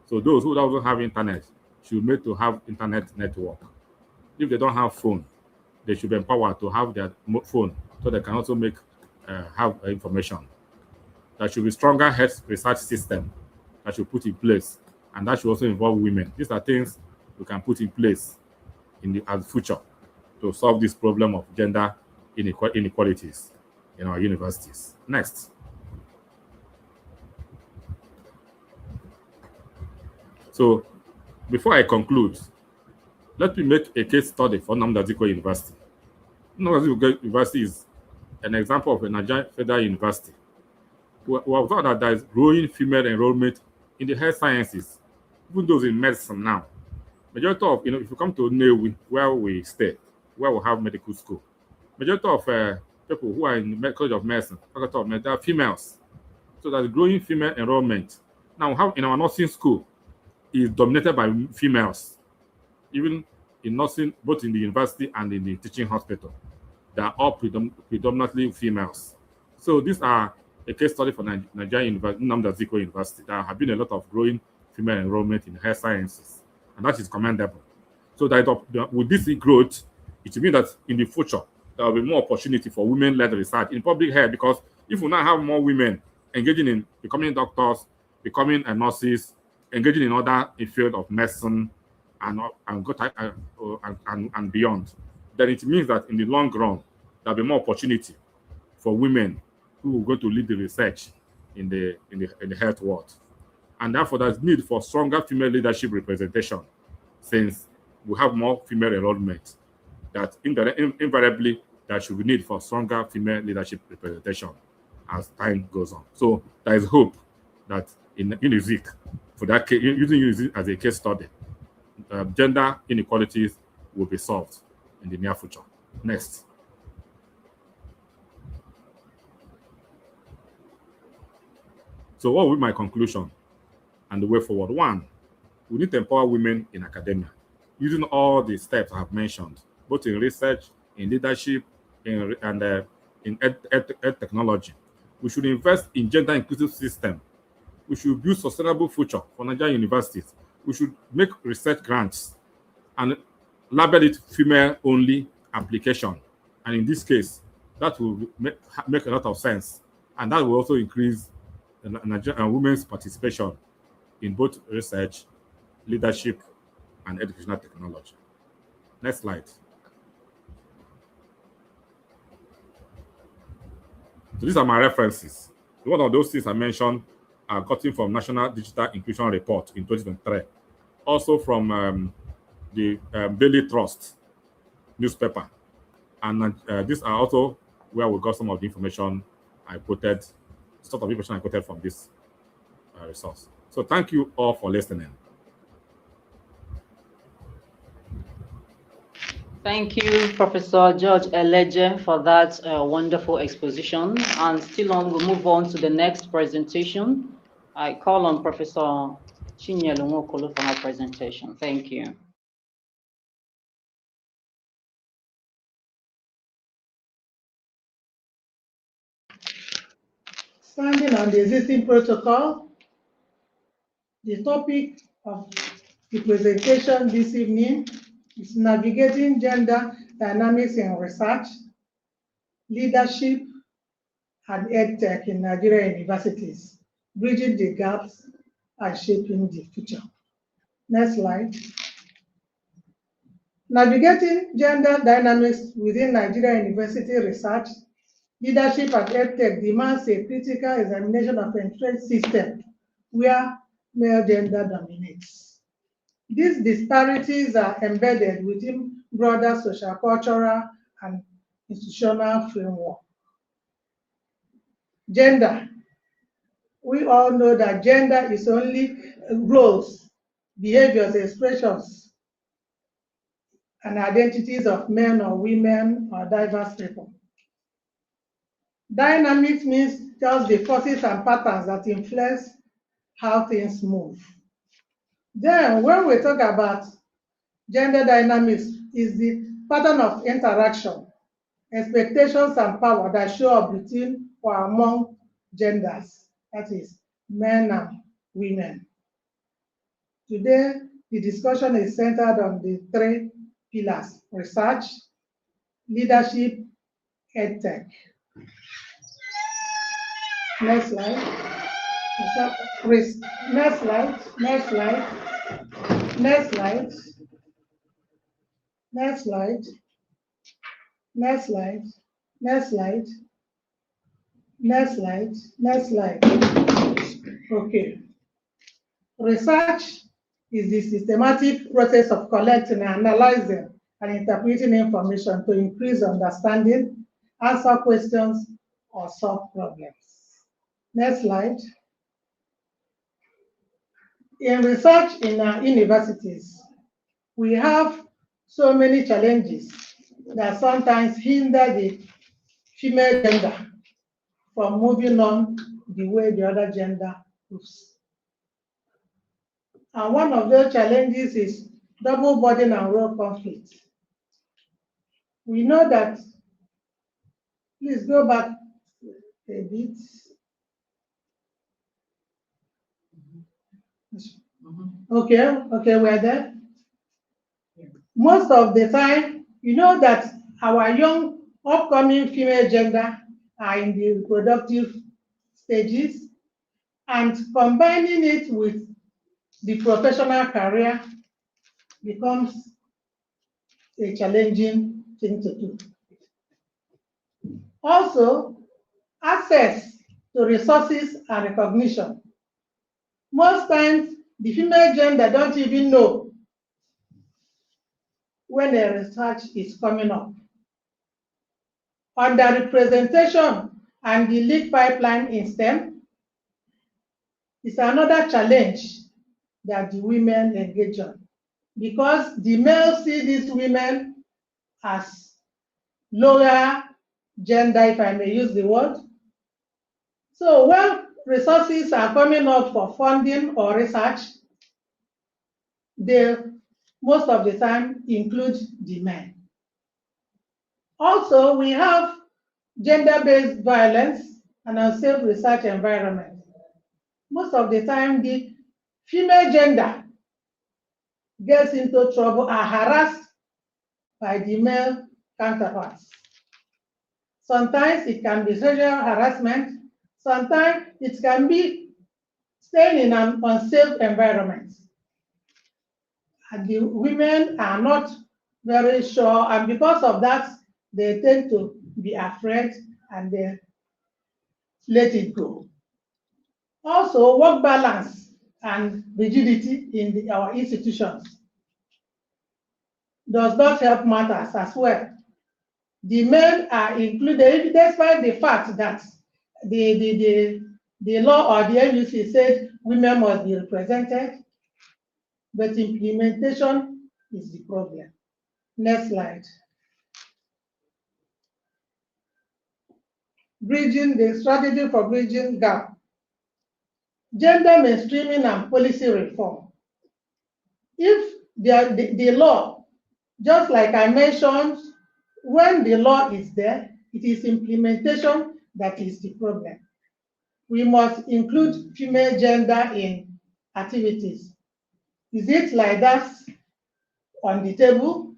So those who don't have internet should make to have internet network. If they don't have phone, they should be empowered to have their phone so they can also make have information. There should be stronger health research system that should put in place, and that should also involve women. These are things we can put in place in the future to solve this problem of gender inequalities in our universities. Next. So before I conclude, let me make a case study for Nnamdi Azikiwe University. Nnamdi Azikiwe University is an example of a Nigerian federal university. We have found that there is growing female enrollment in the health sciences, even those in medicine now. Majority of, if you come to Nnewi, where we stay, where we have medical school, majority of people who are in the College of Medicine, Faculty of Medicine, are females. So there's growing female enrollment. Now, we have in our nursing school, is dominated by females, even in nursing, both in the university and in the teaching hospital. They are all predominantly females. So these are a case study for Nigerian University, Nnamdi Azikiwe University. There have been a lot of growing female enrollment in health sciences, and that is commendable. So that with this growth, it means that in the future, there will be more opportunity for women-led research in public health, because if we now have more women engaging in becoming doctors, becoming nurses, engaging in other field of medicine and beyond, then it means that in the long run, there'll be more opportunity for women who will go to lead the research in the health world. And therefore, there's need for stronger female leadership representation, since we have more female enrollment. That invariably, there should be need for stronger female leadership representation as time goes on. So there is hope that in UNIZIK, for that case, using UNIZIK as a case study, gender inequalities will be solved in the near future. Next. So what will be my conclusion and the way forward? One, we need to empower women in academia, using all the steps I have mentioned, both in research, in leadership, in ed technology. We should invest in gender inclusive system. We should build sustainable future for Nigerian universities. We should make research grants and label it female-only application. And in this case, that will make a lot of sense. And that will also increase Nigerian women's participation in both research, leadership, and educational technology. Next slide. So these are my references. One of those things I mentioned are gotten from National Digital Inclusion Report in 2023. Also from the Daily Trust newspaper. And these are also where we got some of the information I quoted, sort of information I quoted from this resource. So thank you all for listening. Thank you, Professor George Eleje, for that wonderful exposition. And still on, we'll move on to the next presentation. I call on Professor Chinyelu Nwokolo for her presentation. Thank you. Standing on the existing protocol, the topic of the presentation this evening is navigating gender dynamics in research, leadership, and EdTech in Nigerian universities, bridging the gaps and shaping the future. Next slide. Navigating gender dynamics within Nigerian university research, leadership, and EdTech demands a critical examination of entrenched systems where male gender dominates. These disparities are embedded within broader social, cultural, and institutional framework. Gender. We all know that gender is only roles, behaviors, expressions, and identities of men or women or diverse people. Dynamics means just the forces and patterns that influence how things move. Then when we talk about gender dynamics, is the pattern of interaction, expectations, and power that show up between or among genders, that is, men and women. Today, the discussion is centered on the three pillars: research, leadership, EdTech. Next slide. Next slide. Next slide. Next slide. Next slide. Next slide. Next slide. Next slide. Next slide. Okay. Research is the systematic process of collecting, analyzing, and interpreting information to increase understanding, answer questions, or solve problems. Next slide. In research in our universities, we have so many challenges that sometimes hinder the female gender from moving on the way the other gender moves. And one of those challenges is double burden and role conflict. We know that, please go back a bit. Okay, we're there. Most of the time, you know that our young upcoming female gender are in the reproductive stages, and combining it with the professional career becomes a challenging thing to do. Also, access to resources and recognition. Most times, the female gender don't even know when a research is coming up. Underrepresentation and the lead pipeline in STEM is another challenge that the women engage on, because the males see these women as lower gender, if I may use the word. So when resources are coming up for funding or research, they most of the time include the men. Also, we have gender-based violence and unsafe research environment. Most of the time, the female gender gets into trouble, are harassed by the male counterparts. Sometimes it can be sexual harassment. Sometimes it can be staying in an unsafe environment. And the women are not very sure, and because of that, they tend to be afraid and they let it go. Also, work balance and rigidity in our institutions does not help matters as well. The men are included, despite the fact that the law or the NUC said women must be represented, but implementation is the problem. Next slide. Bridging the strategy for bridging gap. Gender mainstreaming and policy reform. If the law, just like I mentioned, when the law is there, it is implementation that is the problem. We must include female gender in activities. Is it like that on the table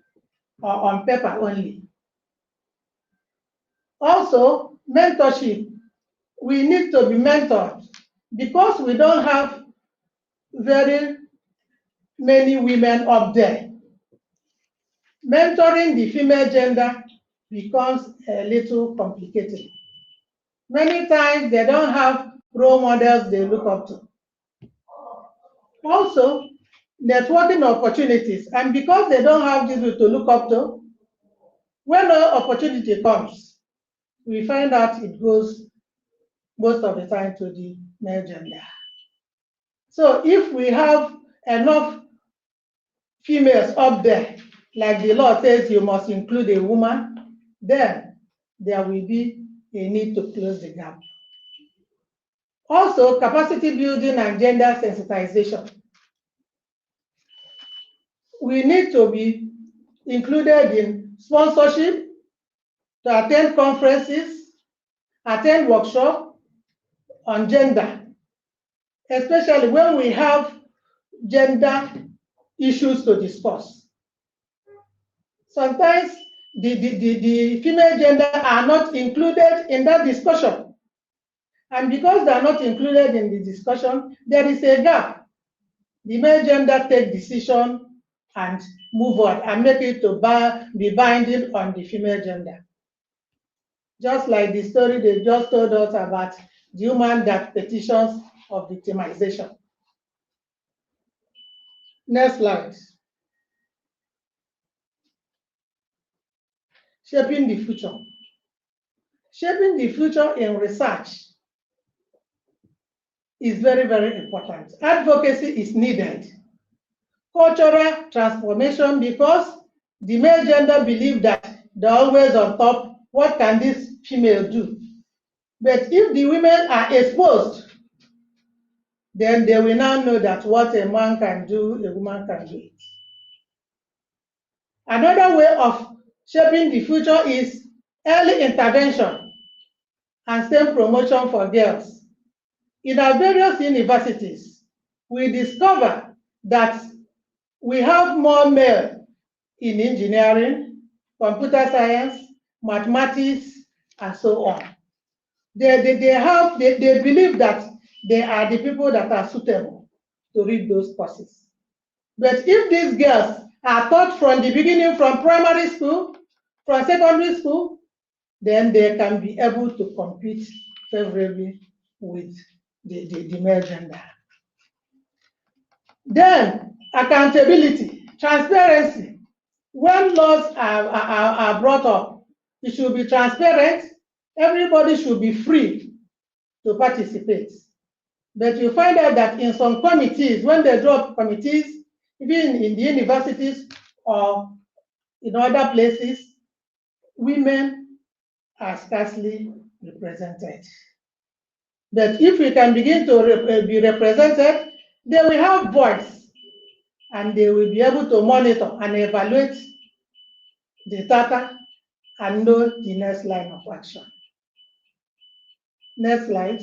or on paper only? Also, mentorship. We need to be mentored because we don't have very many women up there. Mentoring the female gender becomes a little complicated. Many times they don't have role models they look up to. Also, networking opportunities, and because they don't have people to look up to, when an opportunity comes, we find out it goes most of the time to the male gender. So if we have enough females up there, like the law says you must include a woman, then there will be a need to close the gap. Also, capacity building and gender sensitization. We need to be included in sponsorship, to attend conferences, attend workshops on gender, especially when we have gender issues to discuss. Sometimes the female gender are not included in that discussion. And because they are not included in the discussion, there is a gap. The male gender take decision and move on and make it to be binding on the female gender. Just like the story they just told us about the woman that petitions of victimization. Next slide. Shaping the future. Shaping the future in research is very, very important. Advocacy is needed. Cultural transformation, because the male gender believe that they're always on top. What can this female do? But if the women are exposed, then they will now know that what a man can do, a woman can do it. Another way of shaping the future is early intervention and STEM promotion for girls. In our various universities, we discover that we have more male in engineering, computer science, mathematics, and so on. They believe that they are the people that are suitable to read those courses. But if these girls are taught from the beginning, from primary school, from secondary school, then they can be able to compete favorably with the male gender. Then, accountability, transparency. When laws are brought up, it should be transparent. Everybody should be free to participate. But you find out that in some committees, when they drop committees, even in the universities or in other places, women are scarcely represented. But if we can begin to be represented, they will have voice and they will be able to monitor and evaluate the data and know the next line of action. Next slide.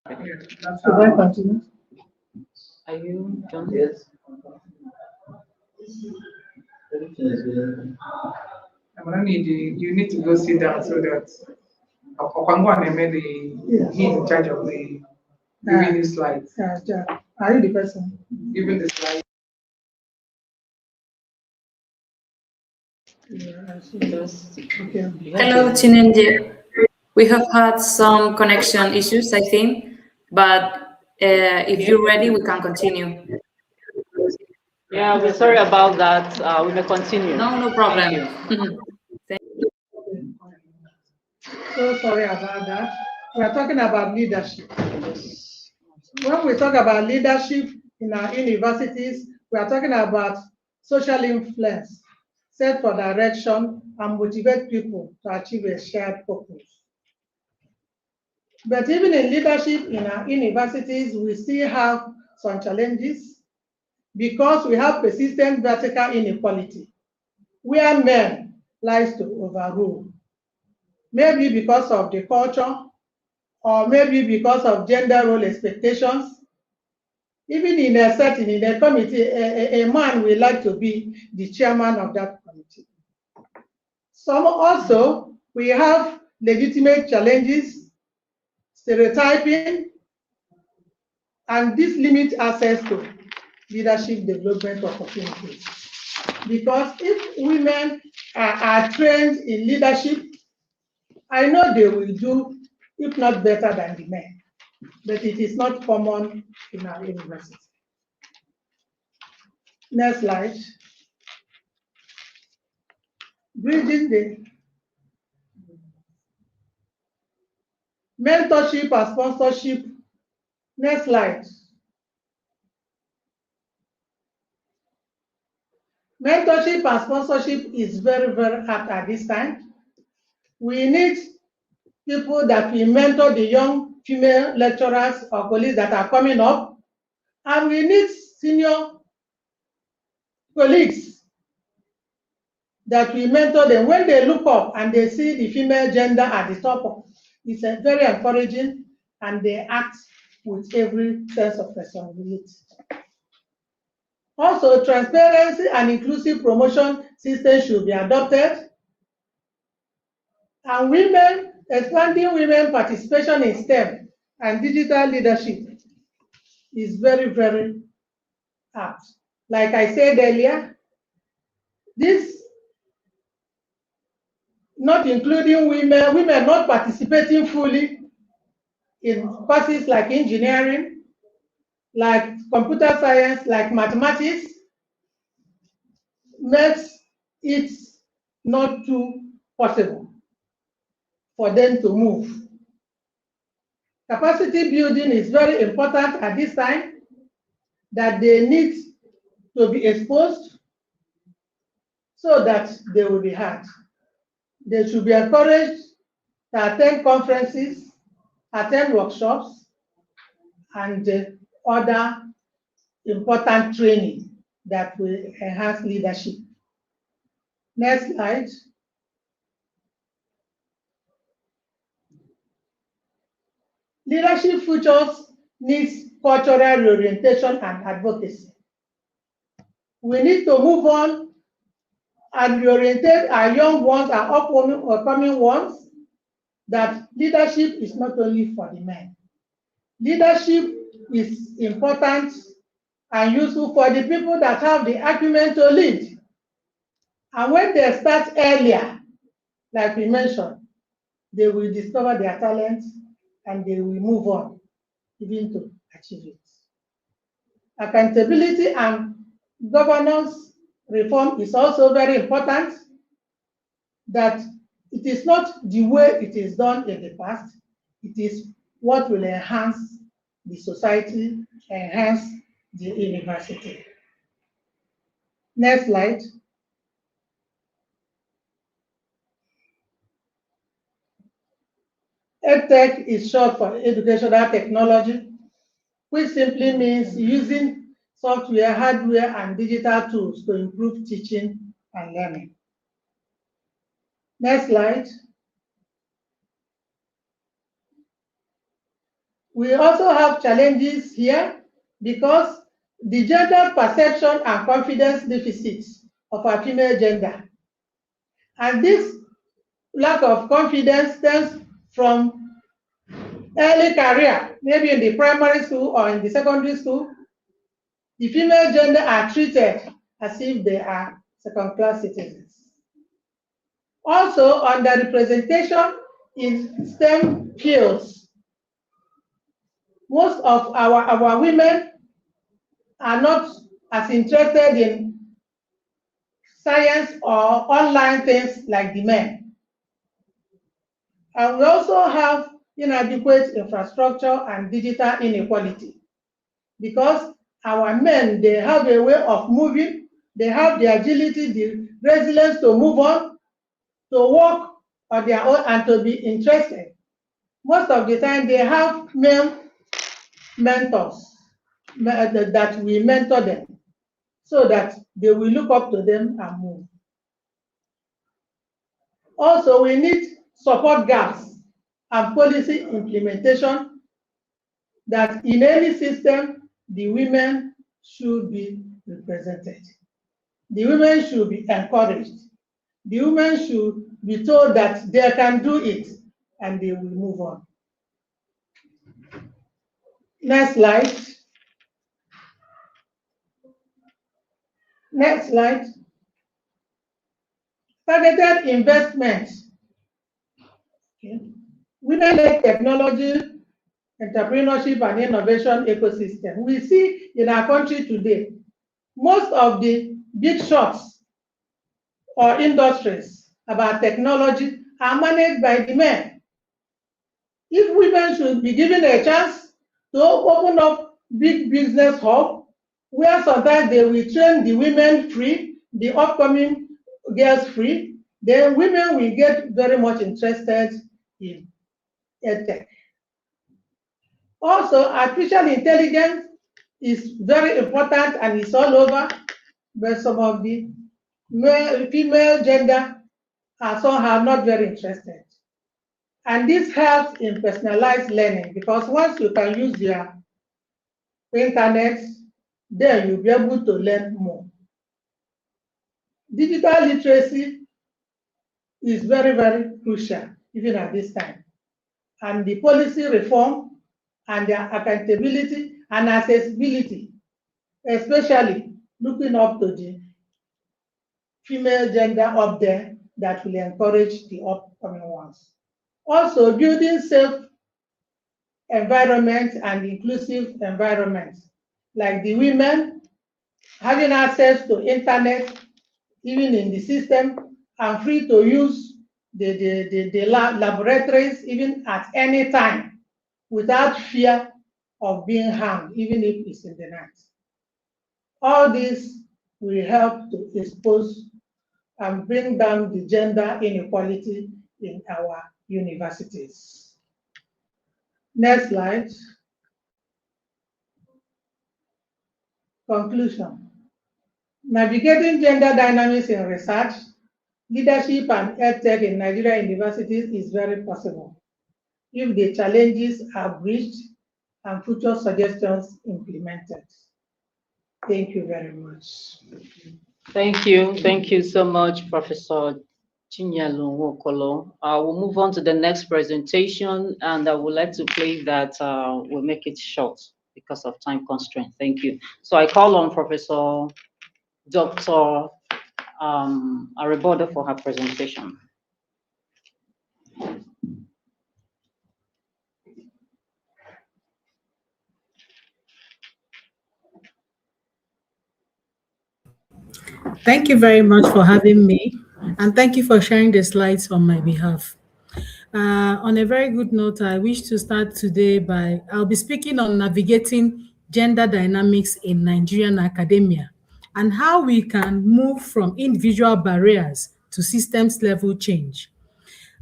Should I continue? Are you done? Yes. You need to go sit down so that Okwango and Emedi, he's in charge of the giving the slides. Are you the person? Giving the slides. Okay. Hello, Chinenje. We have had some connection issues, I think, but if you're ready, we can continue. Yeah, we're sorry about that. We may continue. No problem. So sorry about that. We are talking about leadership. When we talk about leadership in our universities, we are talking about social influence, set for direction, and motivate people to achieve a shared purpose. But even in leadership in our universities, we still have some challenges because we have persistent vertical inequality, where men like to overrule, maybe because of the culture, or maybe because of gender role expectations. Even in a setting, in a committee, a man will like to be the chairman of that committee. Some also, we have legitimate challenges, stereotyping, and this limits access to leadership development opportunities. Because if women are trained in leadership, I know they will do, if not better than the men, but it is not common in our university. Next slide. Bridging the mentorship and sponsorship. Next slide. Mentorship and sponsorship is very, very hard at this time. We need people that will mentor the young female lecturers or colleagues that are coming up, and we need senior colleagues that will mentor them. When they look up and they see the female gender at the top, it's very encouraging, and they act with every sense of responsibility. Also, transparency and inclusive promotion systems should be adopted. And expanding women participation in STEM and digital leadership is very, very apt. Like I said earlier, this not including women not participating fully in courses like engineering, like computer science, like mathematics, makes it not too possible for them to move. Capacity building is very important at this time, that they need to be exposed so that they will be heard. They should be encouraged to attend conferences, attend workshops, and other important training that will enhance leadership. Next slide. Leadership futures needs cultural reorientation and advocacy. We need to move on and reorientate our young ones, our upcoming ones, that leadership is not only for the men. Leadership is important and useful for the people that have the acumen to lead. And when they start earlier, like we mentioned, they will discover their talents and they will move on, even to achieve it. Accountability and governance reform is also very important, that it is not the way it is done in the past, it is what will enhance the society, enhance the university. Next slide. EdTech is short for educational technology, which simply means using software, hardware, and digital tools to improve teaching and learning. Next slide. We also have challenges here because the gender perception and confidence deficits of our female gender. And this lack of confidence stems from early career, maybe in the primary school or in the secondary school. The female gender are treated as if they are second-class citizens. Also, underrepresentation in STEM fields. Most of our women are not as interested in science or online things like the men. And we also have inadequate infrastructure and digital inequality because our men, they have a way of moving, they have the agility, the resilience to move on, to work on their own and to be interested. Most of the time, they have male mentors that we mentor them so that they will look up to them and move. Also, we need support gaps and policy implementation that in any system, the women should be represented. The women should be encouraged. The women should be told that they can do it and they will move on. Next slide. Next slide. Targeted investment. Okay. Women-led technology, entrepreneurship, and innovation ecosystem. We see in our country today, most of the big shops or industries about technology are managed by the men. If women should be given a chance to open up big business hub, where sometimes they will train the women free, the upcoming girls free, then women will get very much interested in EdTech. Also, artificial intelligence is very important and it's all over, but some of the female gender are somehow not very interested. And this helps in personalized learning because once you can use your internet, then you'll be able to learn more. Digital literacy is very, very crucial, even at this time. And the policy reform and their accountability and accessibility, especially looking up to the female gender up there that will encourage the upcoming ones. Also, building safe environments and inclusive environments, like the women having access to internet, even in the system, and free to use the laboratories even at any time without fear of being harmed, even if it's in the night. All this will help to expose and bring down the gender inequality in our universities. Next slide. Conclusion. Navigating gender dynamics in research, leadership, and EdTech in Nigerian universities is very possible if the challenges are bridged and future suggestions implemented. Thank you very much. Thank you. Thank you so much, Professor Chinyalu Nwokolo. We'll move on to the next presentation, and I would like to play that. We'll make it short because of time constraint. Thank you. So I call on Professor Dr. Arebodo for her presentation. Thank you very much for having me, and thank you for sharing the slides on my behalf. On a very good note, I wish to start today by, I'll be speaking on navigating gender dynamics in Nigerian academia and how we can move from individual barriers to systems level change.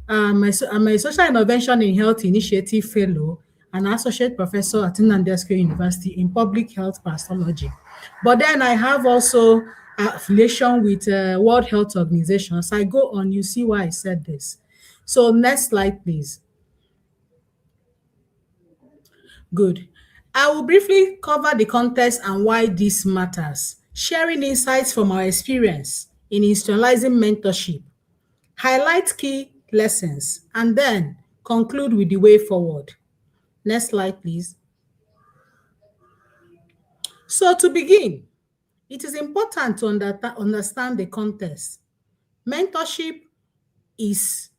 I'm a Social Innovation in Health Initiative Fellow and Associate Professor at Nnamdi University in Public Health Pathology. But then I have also affiliation with World Health Organization. As I go on, you see why I said this. So next slide, please. Good. I will briefly cover the context and why this matters, sharing insights from our experience in institutionalizing mentorship, highlight key lessons, and then conclude with the way forward. Next slide, please. So to begin, it is important to understand the context. Mentorship is,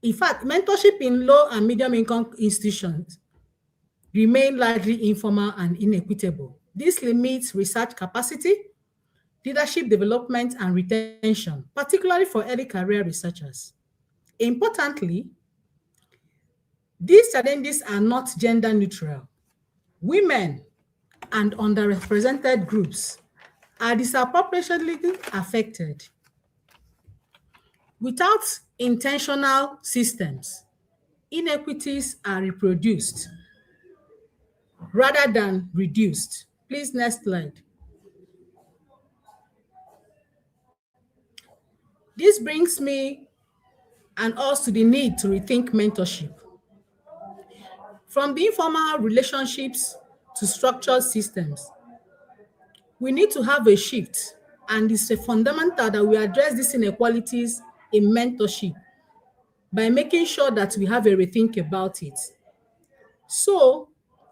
in fact, mentorship in low and medium income institutions remain largely informal and inequitable. This limits research capacity, leadership development, and retention, particularly for early career researchers. Importantly, these challenges are not gender neutral. Women and underrepresented groups are disproportionately affected. Without intentional systems, inequities are reproduced rather than reduced. Please, next slide. This brings me and us to the need to rethink mentorship. From the informal relationships to structured systems, we need to have a shift, and it's a fundamental that we address these inequalities in mentorship by making sure that we have a rethink about it. So,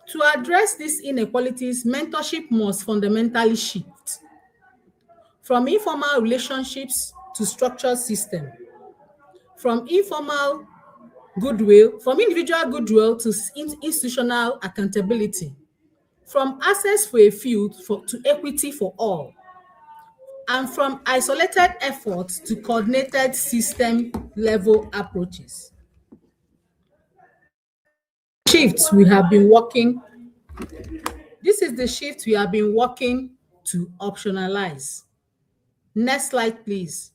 to address these inequalities, mentorship must fundamentally shift from informal relationships to structured system, from informal goodwill, from individual goodwill to institutional accountability, from access for a few to equity for all, and from isolated efforts to coordinated system level approaches. Shifts we have been working, this is the shift we have been working to optionalize. Next slide, please.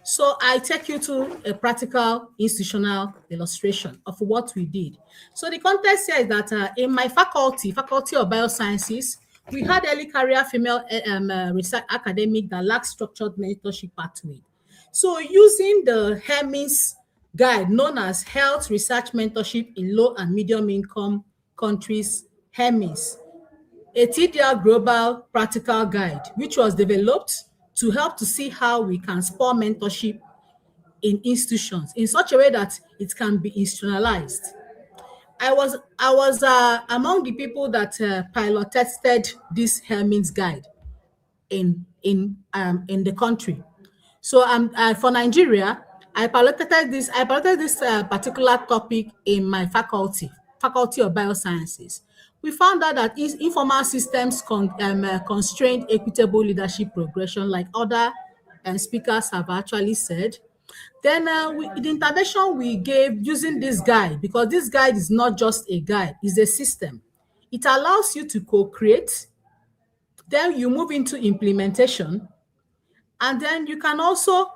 So I take you to a practical institutional illustration of what we did. So the context here is that in my faculty of biosciences, we had early career female research academic that lacked structured mentorship pathway. So using the Hermes guide known as Health Research Mentorship in Low and Medium Income Countries, Hermes, a TDR Global Practical Guide, which was developed to help to see how we can spur mentorship in institutions in such a way that it can be institutionalized. I was among the people that pilot tested this Hermes guide in the country. So for Nigeria, I piloted this particular topic in my faculty of biosciences. We found out that informal systems constrained equitable leadership progression, like other speakers have actually said. Then the intervention we gave using this guide, because this guide is not just a guide, it's a system. It allows you to co-create, then you move into implementation, and then you can also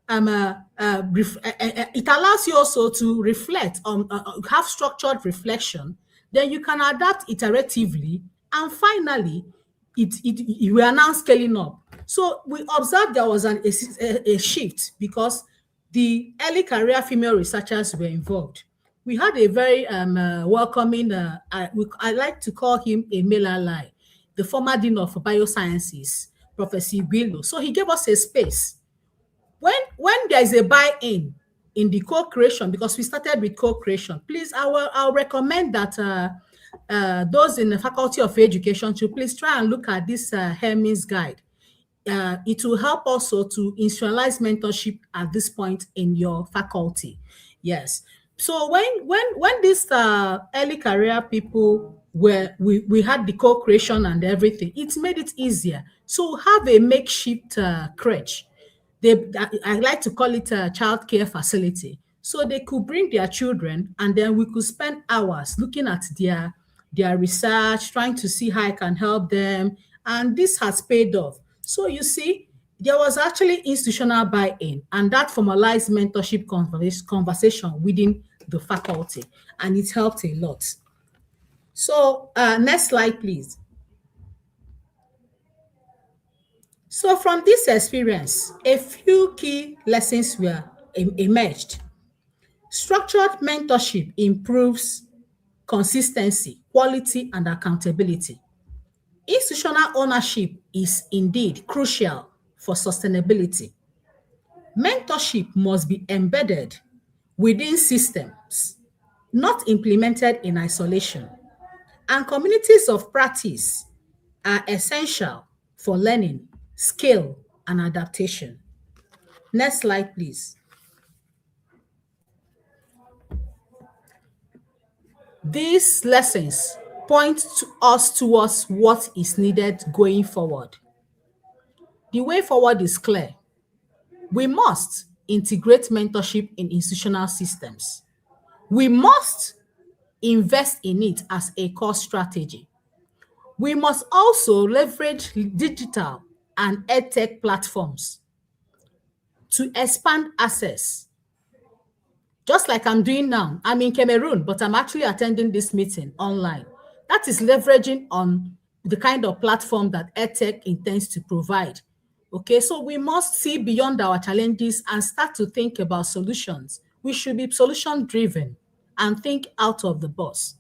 it allows you also to reflect on have structured reflection. Then you can adapt iteratively, and finally we are now scaling up. So we observed there was a shift because the early career female researchers were involved. We had a very welcoming I like to call him a male ally, the former dean of biosciences, Professor Igwilo. So he gave us a space. When there is a buy-in in the co-creation, because we started with co-creation, please, I'll recommend that those in the Faculty of Education should please try and look at this Hermes guide. It will help also to institutionalize mentorship at this point in your faculty. Yes. So when these early career people we had the co-creation and everything, it made it easier. So have a makeshift crèche. I like to call it a child care facility. So they could bring their children, and then we could spend hours looking at their research, trying to see how I can help them. And this has paid off. So you see, there was actually institutional buy-in, and that formalized mentorship conversation within the faculty, and it helped a lot. So next slide, please. So from this experience, a few key lessons were emerged. Structured mentorship improves consistency, quality, and accountability. Institutional ownership is indeed crucial for sustainability. Mentorship must be embedded within systems, not implemented in isolation. And communities of practice are essential for learning, skill, and adaptation. Next slide, please. These lessons point to us towards what is needed going forward. The way forward is clear. We must integrate mentorship in institutional systems. We must invest in it as a core strategy. We must also leverage digital and EdTech platforms to expand access. Just like I'm doing now, I'm in Cameroon, but I'm actually attending this meeting online. That is leveraging on the kind of platform that EdTech intends to provide. Okay, so we must see beyond our challenges and start to think about solutions. We should be solution-driven and think out of the box.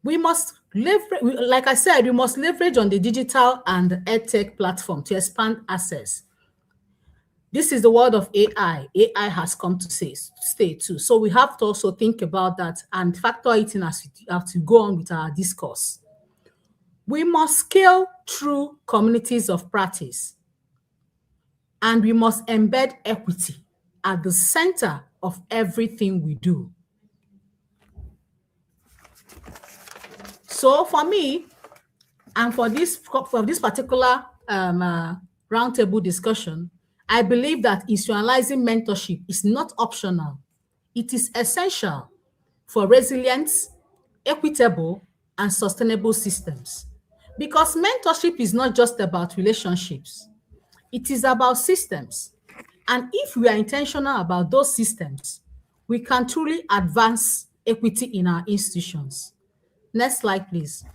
We must leverage, like I said, we must leverage on the digital and EdTech platform to expand access. This is the world of AI. AI has come to stay too. So we have to also think about that and factor it in as we have to go on with our discourse. We must scale through communities of practice, and we must embed equity at the center of everything we do. So for me, and for this particular roundtable discussion, I believe that institutionalizing mentorship is not optional. It is essential for resilient, equitable, and sustainable systems. Because mentorship is not just about relationships, it is about systems. And if we are intentional about those systems, we can truly advance equity in our institutions. Next slide, please.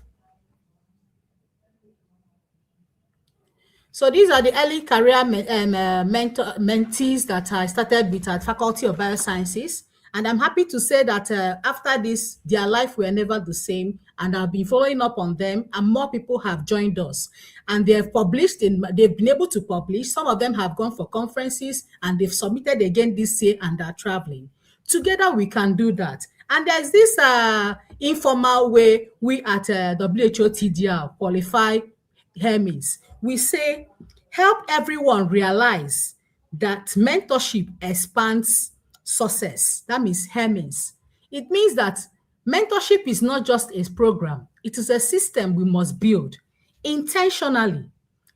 So these are the early career mentees that I started with at Faculty of Biosciences. And I'm happy to say that after this, their life were never the same. And I've been following up on them, and more people have joined us. And they've been able to publish. Some of them have gone for conferences, and they've submitted again this year and are traveling. Together, we can do that. And there's this informal way we at WHO TDR qualify Hermes. We say, help everyone realize that mentorship expands success. That means Hermes. It means that mentorship is not just a program. It is a system we must build intentionally,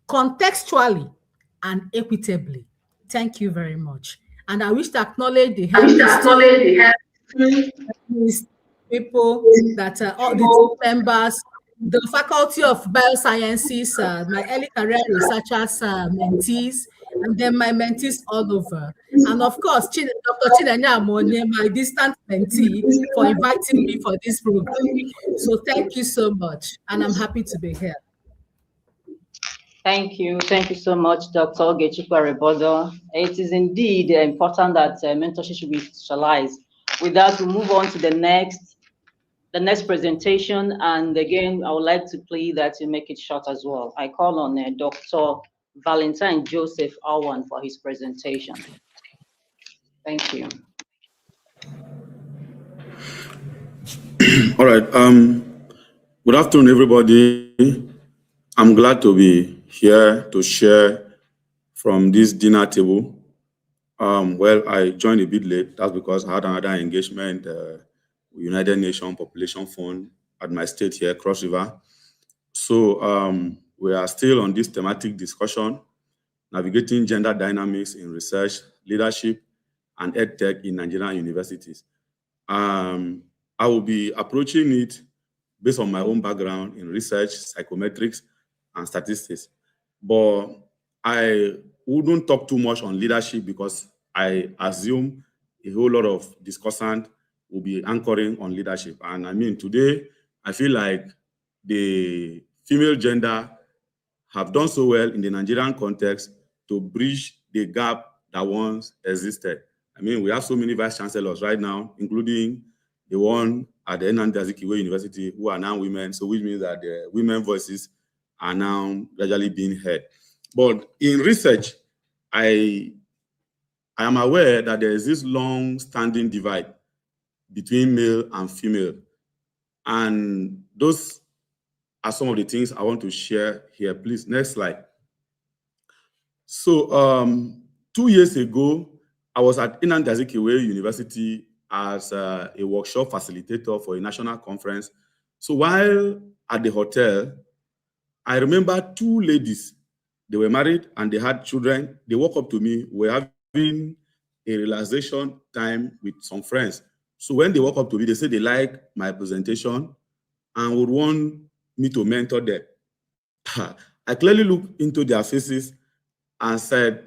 contextually, and equitably. Thank you very much. And I wish to acknowledge the people that are all the team members, the Faculty of Biosciences, my early career researchers, mentees, and then my mentees all over. And of course, Dr. Chinenya Amone, my distant mentee, for inviting me for this program. So thank you so much, and I'm happy to be here. Thank you so much, Dr. Ogechukwu. It is indeed important that mentorship should be socialized. With that, we'll move on to the next presentation. And again, I would like to plead that you make it short as well. I call on Dr. Valentine Joseph Awan for his presentation. Thank you. All right. Good afternoon, everybody. I'm glad to be here to share from this dinner table. Well, I joined a bit late. That's because I had another engagement with United Nations Population Fund at my state here, Cross River. So we are still on this thematic discussion, navigating gender dynamics in research, leadership, and EdTech in Nigerian universities. I will be approaching it based on my own background in research, psychometrics, and statistics. But I wouldn't talk too much on leadership because I assume a whole lot of discussant will be anchoring on leadership. And I mean, today, I feel like the female gender have done so well in the Nigerian context to bridge the gap that once existed. mean, we have so many vice chancellors right now, including the one at the Nnamdi Azikiwe University, who are now women. So which means that the women voices are now gradually being heard. But in research, I am aware that there is this long-standing divide between male and female. And those are some of the things I want to share here. Please, next slide. So 2 years ago, I was at Nnamdi Azikiwe University as a workshop facilitator for a national conference. So while at the hotel, I remember 2 ladies. They were married and they had children. They walked up to me. We were having a relaxation time with some friends. So when they walk up to me, they say they like my presentation and would want me to mentor them. I clearly looked into their faces and said,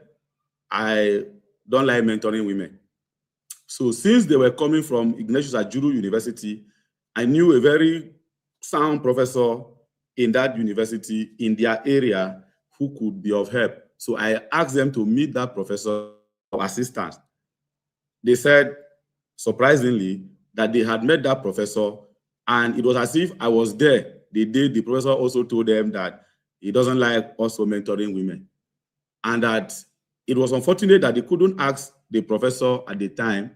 I don't like mentoring women. So since they were coming from Ignatius Ajuru University, I knew a very sound professor in that university in their area who could be of help. So I asked them to meet that professor or assistant. They said, surprisingly, that they had met that professor, and it was as if I was there the day the professor also told them that he doesn't like also mentoring women. And that it was unfortunate that they couldn't ask the professor at the time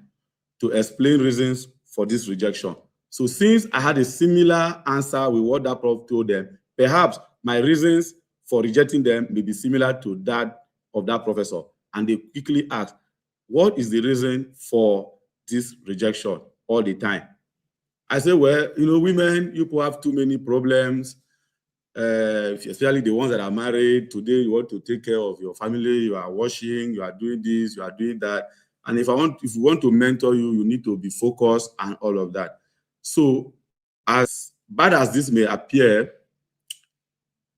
to explain reasons for this rejection. So since I had a similar answer with what that prof told them, perhaps my reasons for rejecting them may be similar to that of that professor. And they quickly asked, what is the reason for this rejection all the time? I said, well, you know, women, you have too many problems, especially the ones that are married. Today, you want to take care of your family, you are washing, you are doing this, you are doing that. And if you want to mentor you, you need to be focused and all of that. So as bad as this may appear,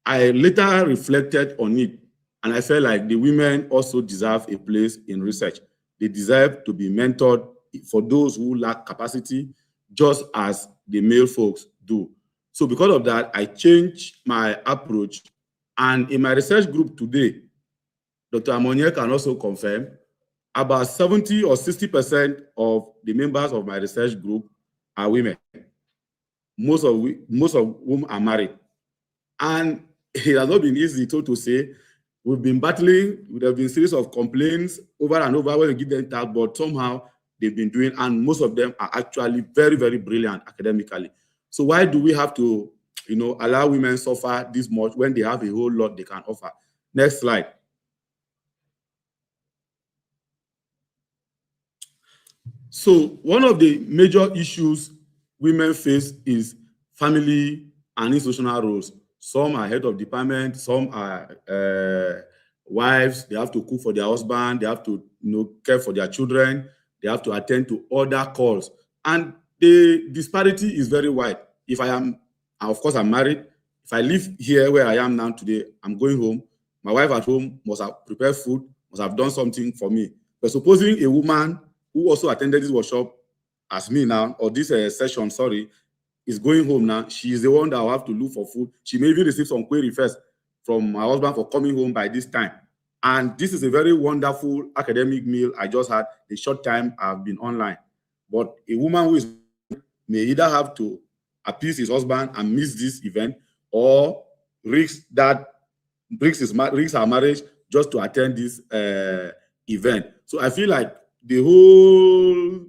I later reflected on it, and I felt like the women also deserve a place in research. They deserve to be mentored for those who lack capacity, just as the male folks do. So because of that, I changed my approach. And in my research group today, Dr. Amonye can also confirm, about 70 or 60% of the members of my research group are women, most of whom are married. And it has not been easy to say. We've been battling, there have been a series of complaints over and over when we give them tasks, but somehow they've been doing, and most of them are actually very, very brilliant academically. So why do we have to, you know, allow women suffer this much when they have a whole lot they can offer? Next slide. So one of the major issues women face is family and institutional roles. Some are head of department, some are wives. They have to cook for their husband, they have to, you know, care for their children, they have to attend to other calls. And the disparity is very wide. If I am, of course, I'm married. If I live here where I am now today, I'm going home. My wife at home must have prepared food, must have done something for me. But supposing a woman who also attended this workshop as me now, or this session, sorry, is going home now, she is the one that will have to look for food. She may even receive some query first from my husband for coming home by this time. And this is a very wonderful academic meal I just had the short time I've been online. But a woman who is may either have to appease his husband and miss this event, or risk her marriage just to attend this event. So I feel like the whole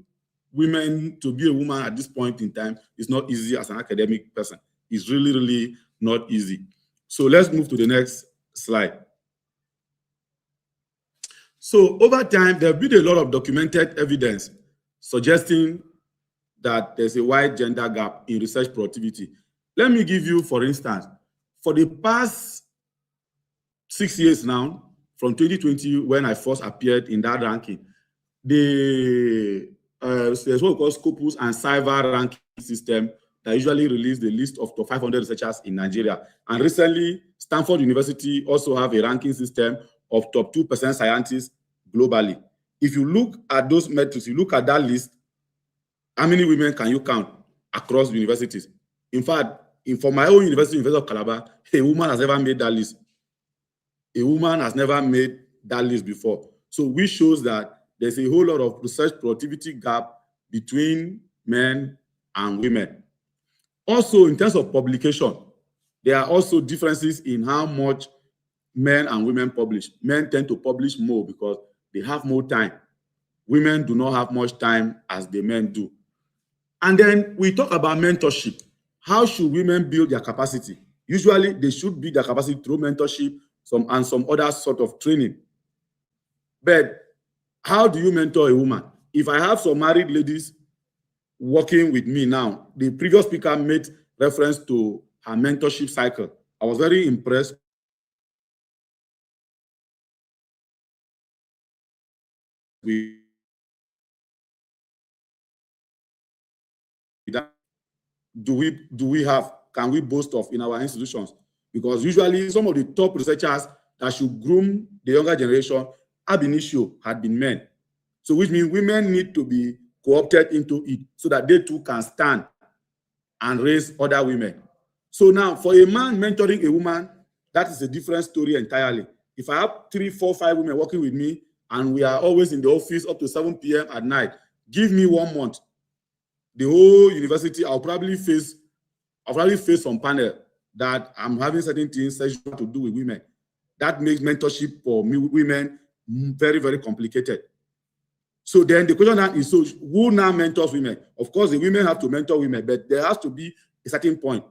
women to be a woman at this point in time is not easy as an academic person. It's really, really not easy. So let's move to the next slide. So over time, there have been a lot of documented evidence suggesting that there's a wide gender gap in research productivity. Let me give you, for instance, for the past 6 years now, from 2020, when I first appeared in that ranking, there's what we call Scopus and Cyber ranking system that usually release the list of top 500 researchers in Nigeria. And recently, Stanford University also have a ranking system of top 2% scientists globally. If you look at those metrics, you look at that list, how many women can you count across universities? In fact, for my own university, University of Calabar, a woman has never made that list. A woman has never made that list before. So which shows that there's a whole lot of research productivity gap between men and women. Also, in terms of publication, there are also differences in how much men and women publish. Men tend to publish more because they have more time. Women do not have much time as the men do. And then we talk about mentorship. How should women build their capacity? Usually, they should build their capacity through mentorship and some other sort of training. But how do you mentor a woman? If I have some married ladies working with me now, the previous speaker made reference to her mentorship cycle. I was very impressed with that. Can we boast of in our institutions? Because usually some of the top researchers that should groom the younger generation ab initio had been men. So which means women need to be co-opted into it so that they too can stand and raise other women. So now for a man mentoring a woman, that is a different story entirely. If I have 3, 4, 5 women working with me and we are always in the office up to 7 p.m. at night, give me 1 month. The whole university, I'll probably face some panel that I'm having certain things sexual to do with women. That makes mentorship for me, women very, very complicated. So then the question now is, so who now mentors women? Of course, the women have to mentor women, but there has to be a certain point.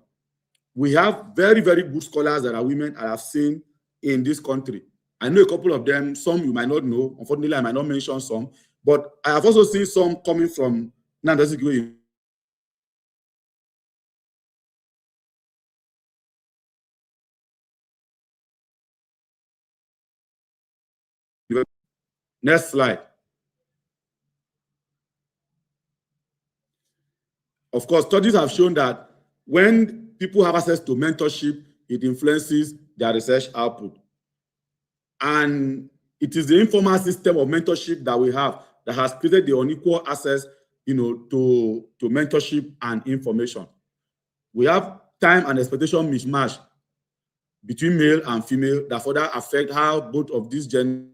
We have very, very good scholars that are women I have seen in this country. I know a couple of them, some you might not know. Unfortunately, I might not mention some, but I have also seen some coming from Nigerian. Next slide. Of course, studies have shown that when people have access to mentorship, it influences their research output. And it is the informal system of mentorship that we have that has created the unequal access, to mentorship and information. We have time and expectation mismatch between male and female that further affect how both of these genders.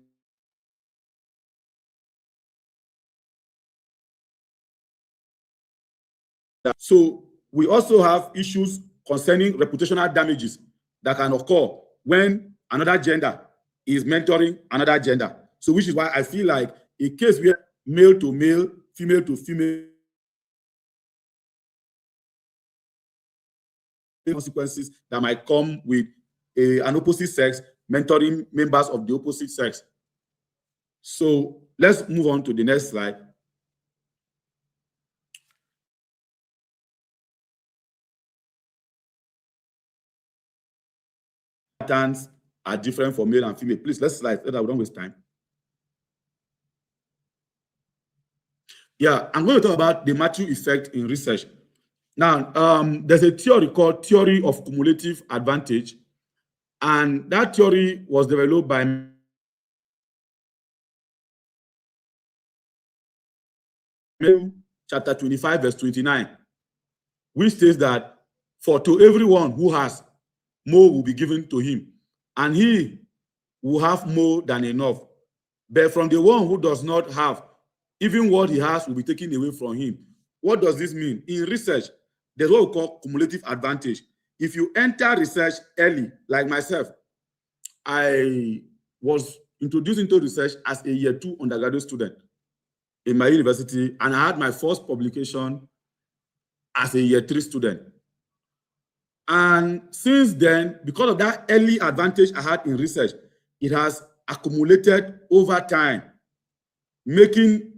So we also have issues concerning reputational damages that can occur when another gender is mentoring another gender. So which is why I feel like a case where male to male, female to female consequences that might come with an opposite sex mentoring members of the opposite sex. So let's move on to the next slide. Patterns are different for male and female. Please, let's slide so that we don't waste time. Yeah, I'm going to talk about the Matthew effect in research. Now, there's a theory called theory of cumulative advantage, and that theory was developed by chapter 25, verse 29, which says that for to everyone who has, more will be given to him, and he will have more than enough. But from the one who does not have, even what he has will be taken away from him. What does this mean? In research, there's what we call cumulative advantage. If you enter research early, like myself, I was introduced into research as a year 2 undergraduate student in my university, and I had my first publication as a year 3 student. And since then, because of that early advantage I had in research, it has accumulated over time, making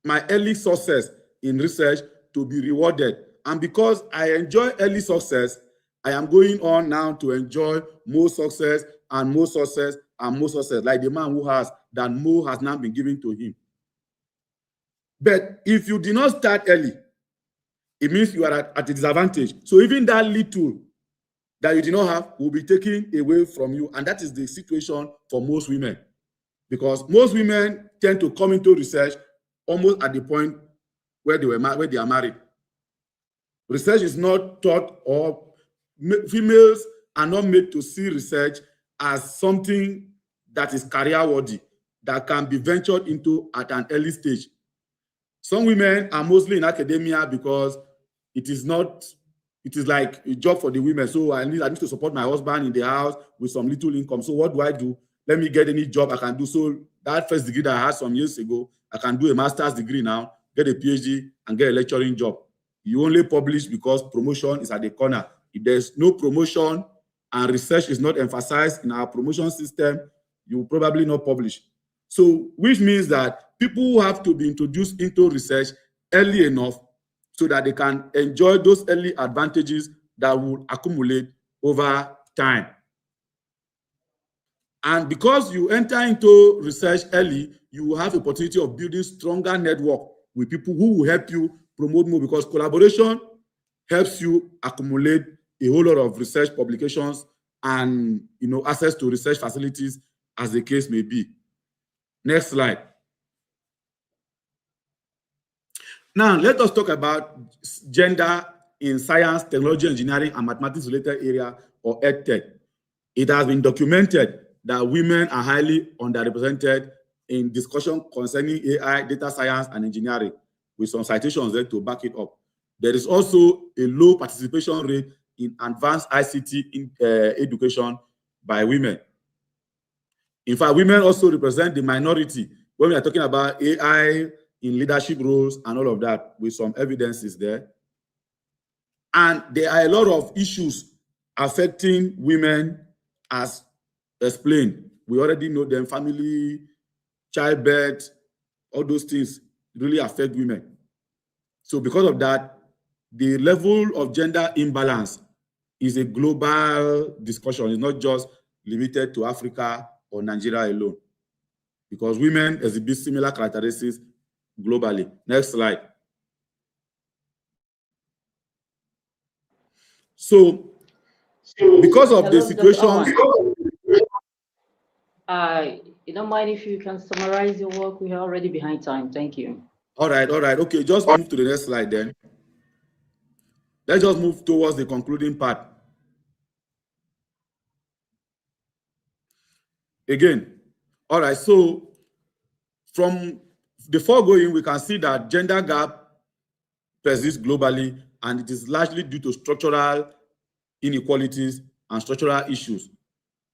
my early success in research to be rewarded. And because I enjoy early success, I am going on now to enjoy more success and more success and more success, like the man who has, that more has now been given to him. But if you did not start early, it means you are at a disadvantage. So even that little that you did not have will be taken away from you. And that is the situation for most women, because most women tend to come into research almost at the point where they are married. Research is not taught, or females are not made to see research as something that is career worthy. that can be ventured into at an early stage. Some women are mostly in academia because it is like a job for the women. So I need to support my husband in the house with some little income. So what do? Let me get any job I can do. So that first degree that I had some years ago, I can do a master's degree now, get a PhD, and get a lecturing job. You only publish because promotion is at the corner. If there's no promotion and research is not emphasized in our promotion system, you will probably not publish. So, which means that people have to be introduced into research early enough so that they can enjoy those early advantages that will accumulate over time. And because you enter into research early, you will have the opportunity of building stronger network with people who will help you promote more, because collaboration helps you accumulate a whole lot of research publications and access to research facilities, as the case may be. Next slide. Now, let us talk about gender in science, technology, engineering, and mathematics-related area, or EdTech. It has been documented that women are highly underrepresented in discussion concerning AI, data science, and engineering, with some citations there to back it up. There is also a low participation rate in advanced ICT education by women. In fact, women also represent the minority when we are talking about AI in leadership roles and all of that, with some evidences there. And there are a lot of issues affecting women, as explained. We already know them: family, childbirth, all those things really affect women. So because of that, the level of gender imbalance is a global discussion. It's not just limited to Africa or Nigeria alone, because women exhibit similar characteristics globally. Next slide. So because of the situation, you don't mind if you can summarize your work? We are already behind time. Thank you. All right. Okay, just move to the next slide then. Let's just move towards the concluding part. Again, all right, so from the foregoing, we can see that gender gap persists globally, and it is largely due to structural inequalities and structural issues.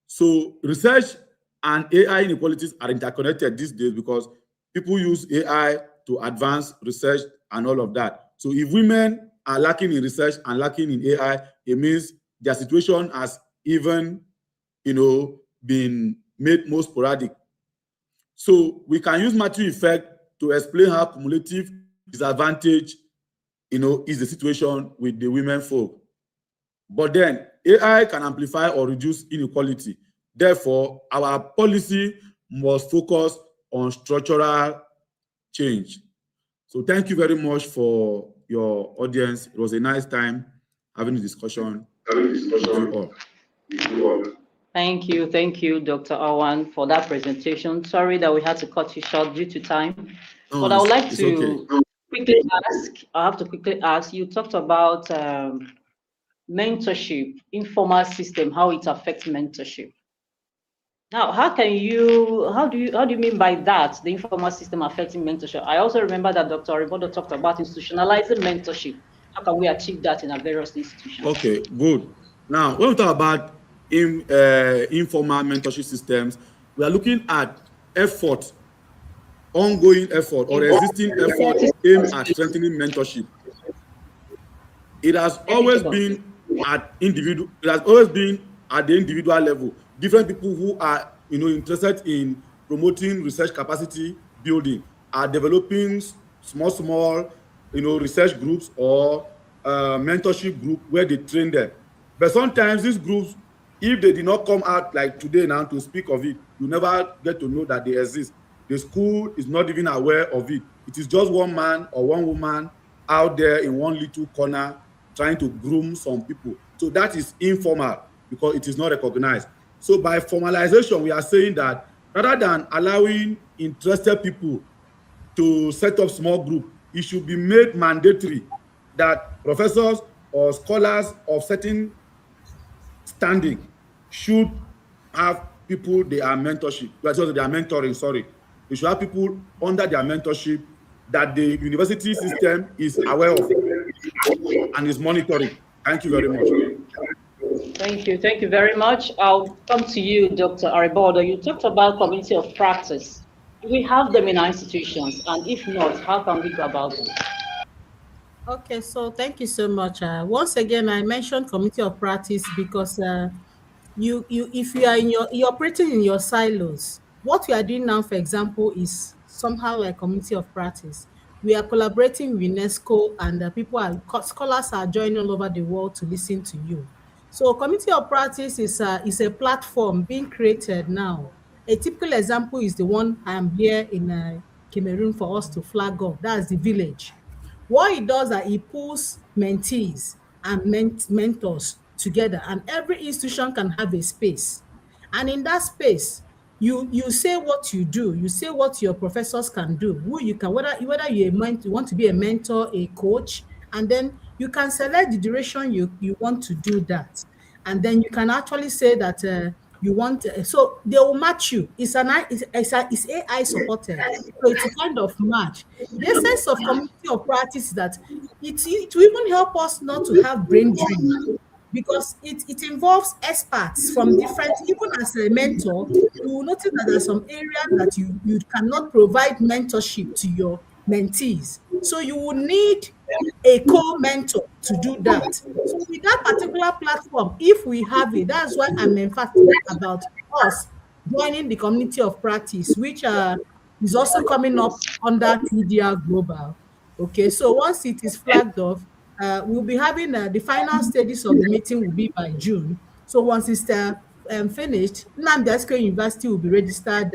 So research and AI inequalities are interconnected these days because people use AI to advance research and all of that. So if women are lacking in research and lacking in AI, it means their situation has even, been made more sporadic. So we can use Matthew effect to explain how cumulative disadvantage, is the situation with the women folk. But then AI can amplify or reduce inequality. Therefore, our policy must focus on structural change. So thank you very much for your audience. It was a nice time having a discussion with you all. Thank you, Dr. Awan, for that presentation. Sorry that we had to cut you short due to time. No, but I would like to okay. quickly ask, you talked about mentorship, informal system, how it affects mentorship. Now, how do you mean by that, the informal system affecting mentorship? I also remember that Dr. Ribodo talked about institutionalizing mentorship. How can we achieve that in our various institutions? Okay, good. Now, when we talk about informal mentorship systems, we are looking at ongoing effort or existing effort aimed at strengthening mentorship. It has always been at the individual level. Different people who are interested in promoting research capacity building are developing small research groups or mentorship group where they train them. But sometimes these groups, if they did not come out like today now to speak of it, you never get to know that they exist. The school is not even aware of it. It is just one man or one woman out there in one little corner trying to groom some people. So that is informal because it is not recognized. So by formalization, we are saying that rather than allowing interested people to set up small group, it should be made mandatory that professors or scholars of certain standing should have people they are mentoring, we should have people under their mentorship that the university system is aware of and is monitoring. Thank you very much. Thank you. Thank you very much. I'll come to you, Dr. Aribodo. You talked about community of practice. Do we have them in our institutions? And if not, how can we go about them? Okay, so thank you so much. Once again, I mentioned community of practice because if you are you're operating in your silos, what we are doing now, for example, is somehow like community of practice. We are collaborating with UNESCO, and scholars are joining all over the world to listen to you. So community of practice is a platform being created now. A typical example is the one I am here in Cameroon for us to flag up. That's the village. What it does that it pulls mentees and mentors together, and every institution can have a space. And in that space, you say what you do, you say what your professors can do, who you can, whether you want to be a mentor, a coach, and then you can select the duration you want to do that. And then you can actually say that you want, so they will match you. It's AI supported, so it's a kind of match. The essence of community of practice is that it will even help us not to have brain drain, because it involves experts from different, even as a mentor, you will notice that there are some areas that you cannot provide mentorship to your mentees. So you will need a co-mentor to do that. So with that particular platform, if we have it, that's why I'm emphatic about us joining the community of practice, which is also coming up under TDR Global. Okay, so once it is flagged off, we'll be having the final stages of the meeting will be by June. So once it's finished, Nnamdi Azikiwe University will be registered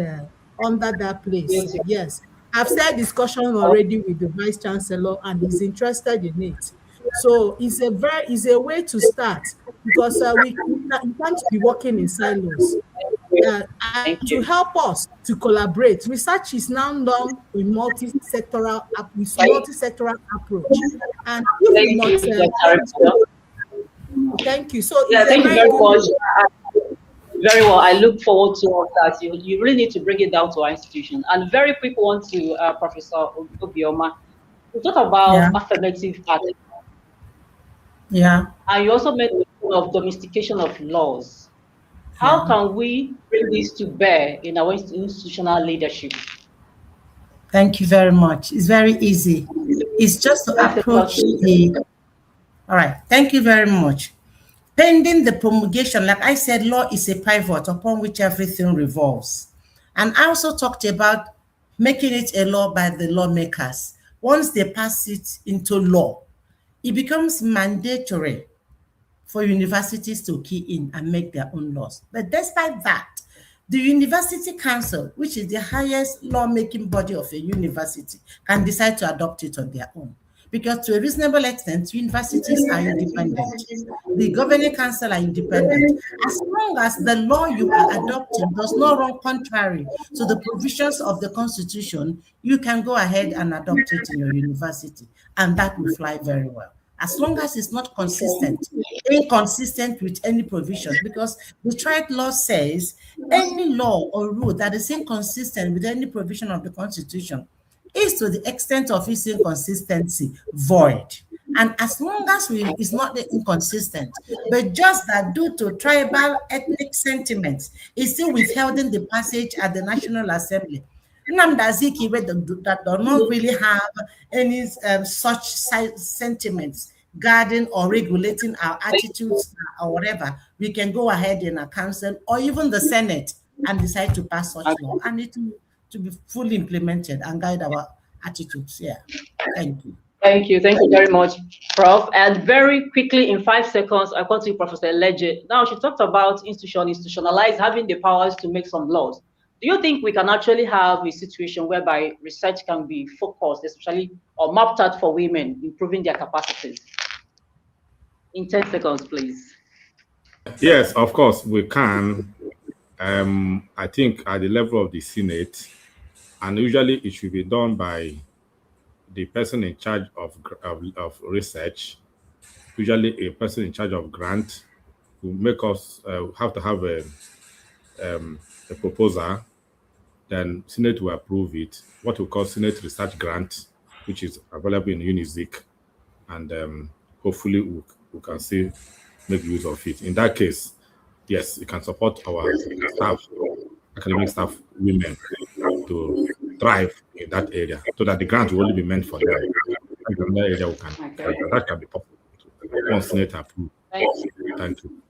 under that place. Yes, I've said discussion already with the Vice Chancellor, and he's interested in it. So it's a way to start, because we can't be working in silos. To help us to collaborate, research is now done with multi-sectoral approach. And if thank you. So yeah, thank you very much. Very well. I look forward to all that. You really need to bring it down to our institution. And very quick one to Professor Obioma. We talk about affirmative action. Yeah. And you also made mention of domestication of laws. How can we bring this to bear in our institutional leadership? Thank you very much. It's very easy. It's just to approach the... All right. Thank you very much. Pending the promulgation, like I said, law is a pivot upon which everything revolves. And I also talked about making it a law by the lawmakers. Once they pass it into law, it becomes mandatory for universities to key in and make their own laws. But despite that, the University Council, which is the highest lawmaking body of a university, can decide to adopt it on their own. Because to a reasonable extent, universities are independent. The governing council are independent. As long as the law you are adopting does not run contrary to the provisions of the Constitution, you can go ahead and adopt it in your university, and that will fly very well. As long as it's not inconsistent with any provisions, because the tried law says any law or rule that is inconsistent with any provision of the Constitution is, to the extent of its inconsistency, void. And as long as it's not inconsistent, but just that due to tribal ethnic sentiments, it's still withholding the passage at the National Assembly. Nnamdi Azikiwe that does not really have any such sentiments guarding or regulating our attitudes or whatever, we can go ahead in a council or even the Senate and decide to pass such law, and it to be fully implemented and guide our attitudes. Yeah. Thank you. Thank you. Thank you very much, Prof. And very quickly, in 5 seconds, I want to Professor Leje. Now, she talked about institutionalize, having the powers to make some laws. Do you think we can actually have a situation whereby research can be focused, especially or mapped out for women, improving their capacities? In 10 seconds, please. Yes, of course, we can. I think at the level of the Senate, and usually it should be done by the person in charge of research, usually a person in charge of grant, who make us have to have a proposal then Senate will approve it, what we call Senate Research Grant, which is available in Unizik, and hopefully we can see make use of it. In that case, yes, it can support our staff, academic staff, women to thrive in that area, so that the grant will only be meant for them. In that area, we can that can be possible once Senate approved. Thank you.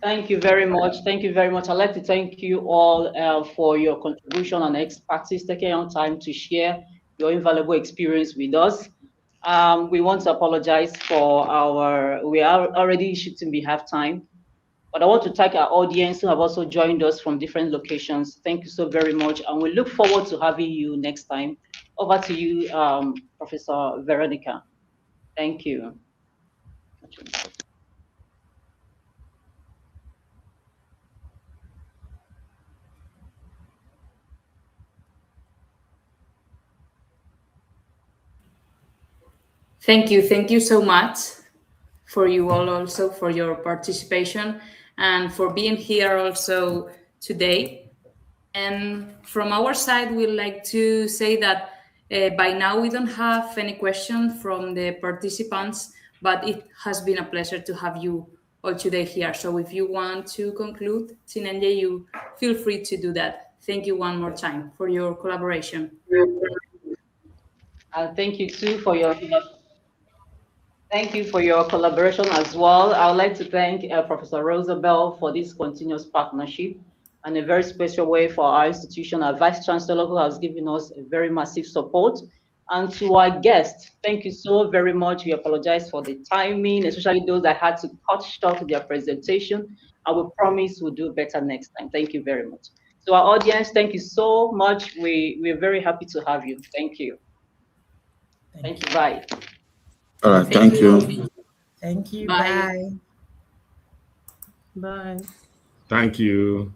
Thank you very much. Thank you very much. I'd like to thank you all for your contribution and expertise, taking your time to share your invaluable experience with us. We want to apologize for we are already shooting behalf time, but I want to thank our audience who have also joined us from different locations. Thank you so very much, and we look forward to having you next time. Over to you, Professor Veronica. Thank you. Thank you so much for you all also for your participation and for being here also today. And from our side, we'd like to say that by now we don't have any questions from the participants, but it has been a pleasure to have you all today here. So if you want to conclude, Chinenye, you feel free to do that. Thank you one more time for your collaboration. Thank you too for your collaboration as well. I would like to thank Professor Rosabel for this continuous partnership, and a very special way for our institution, our Vice Chancellor, who has given us a very massive support. And to our guests, thank you so very much. We apologize for the timing, especially those that had to cut short their presentation. I will promise we'll do better next time. Thank you very much. To our audience, thank you so much. We're very happy to have you. Thank you. Thank you. Bye. All right. Thank you. Thank you. Bye. Bye. Thank you.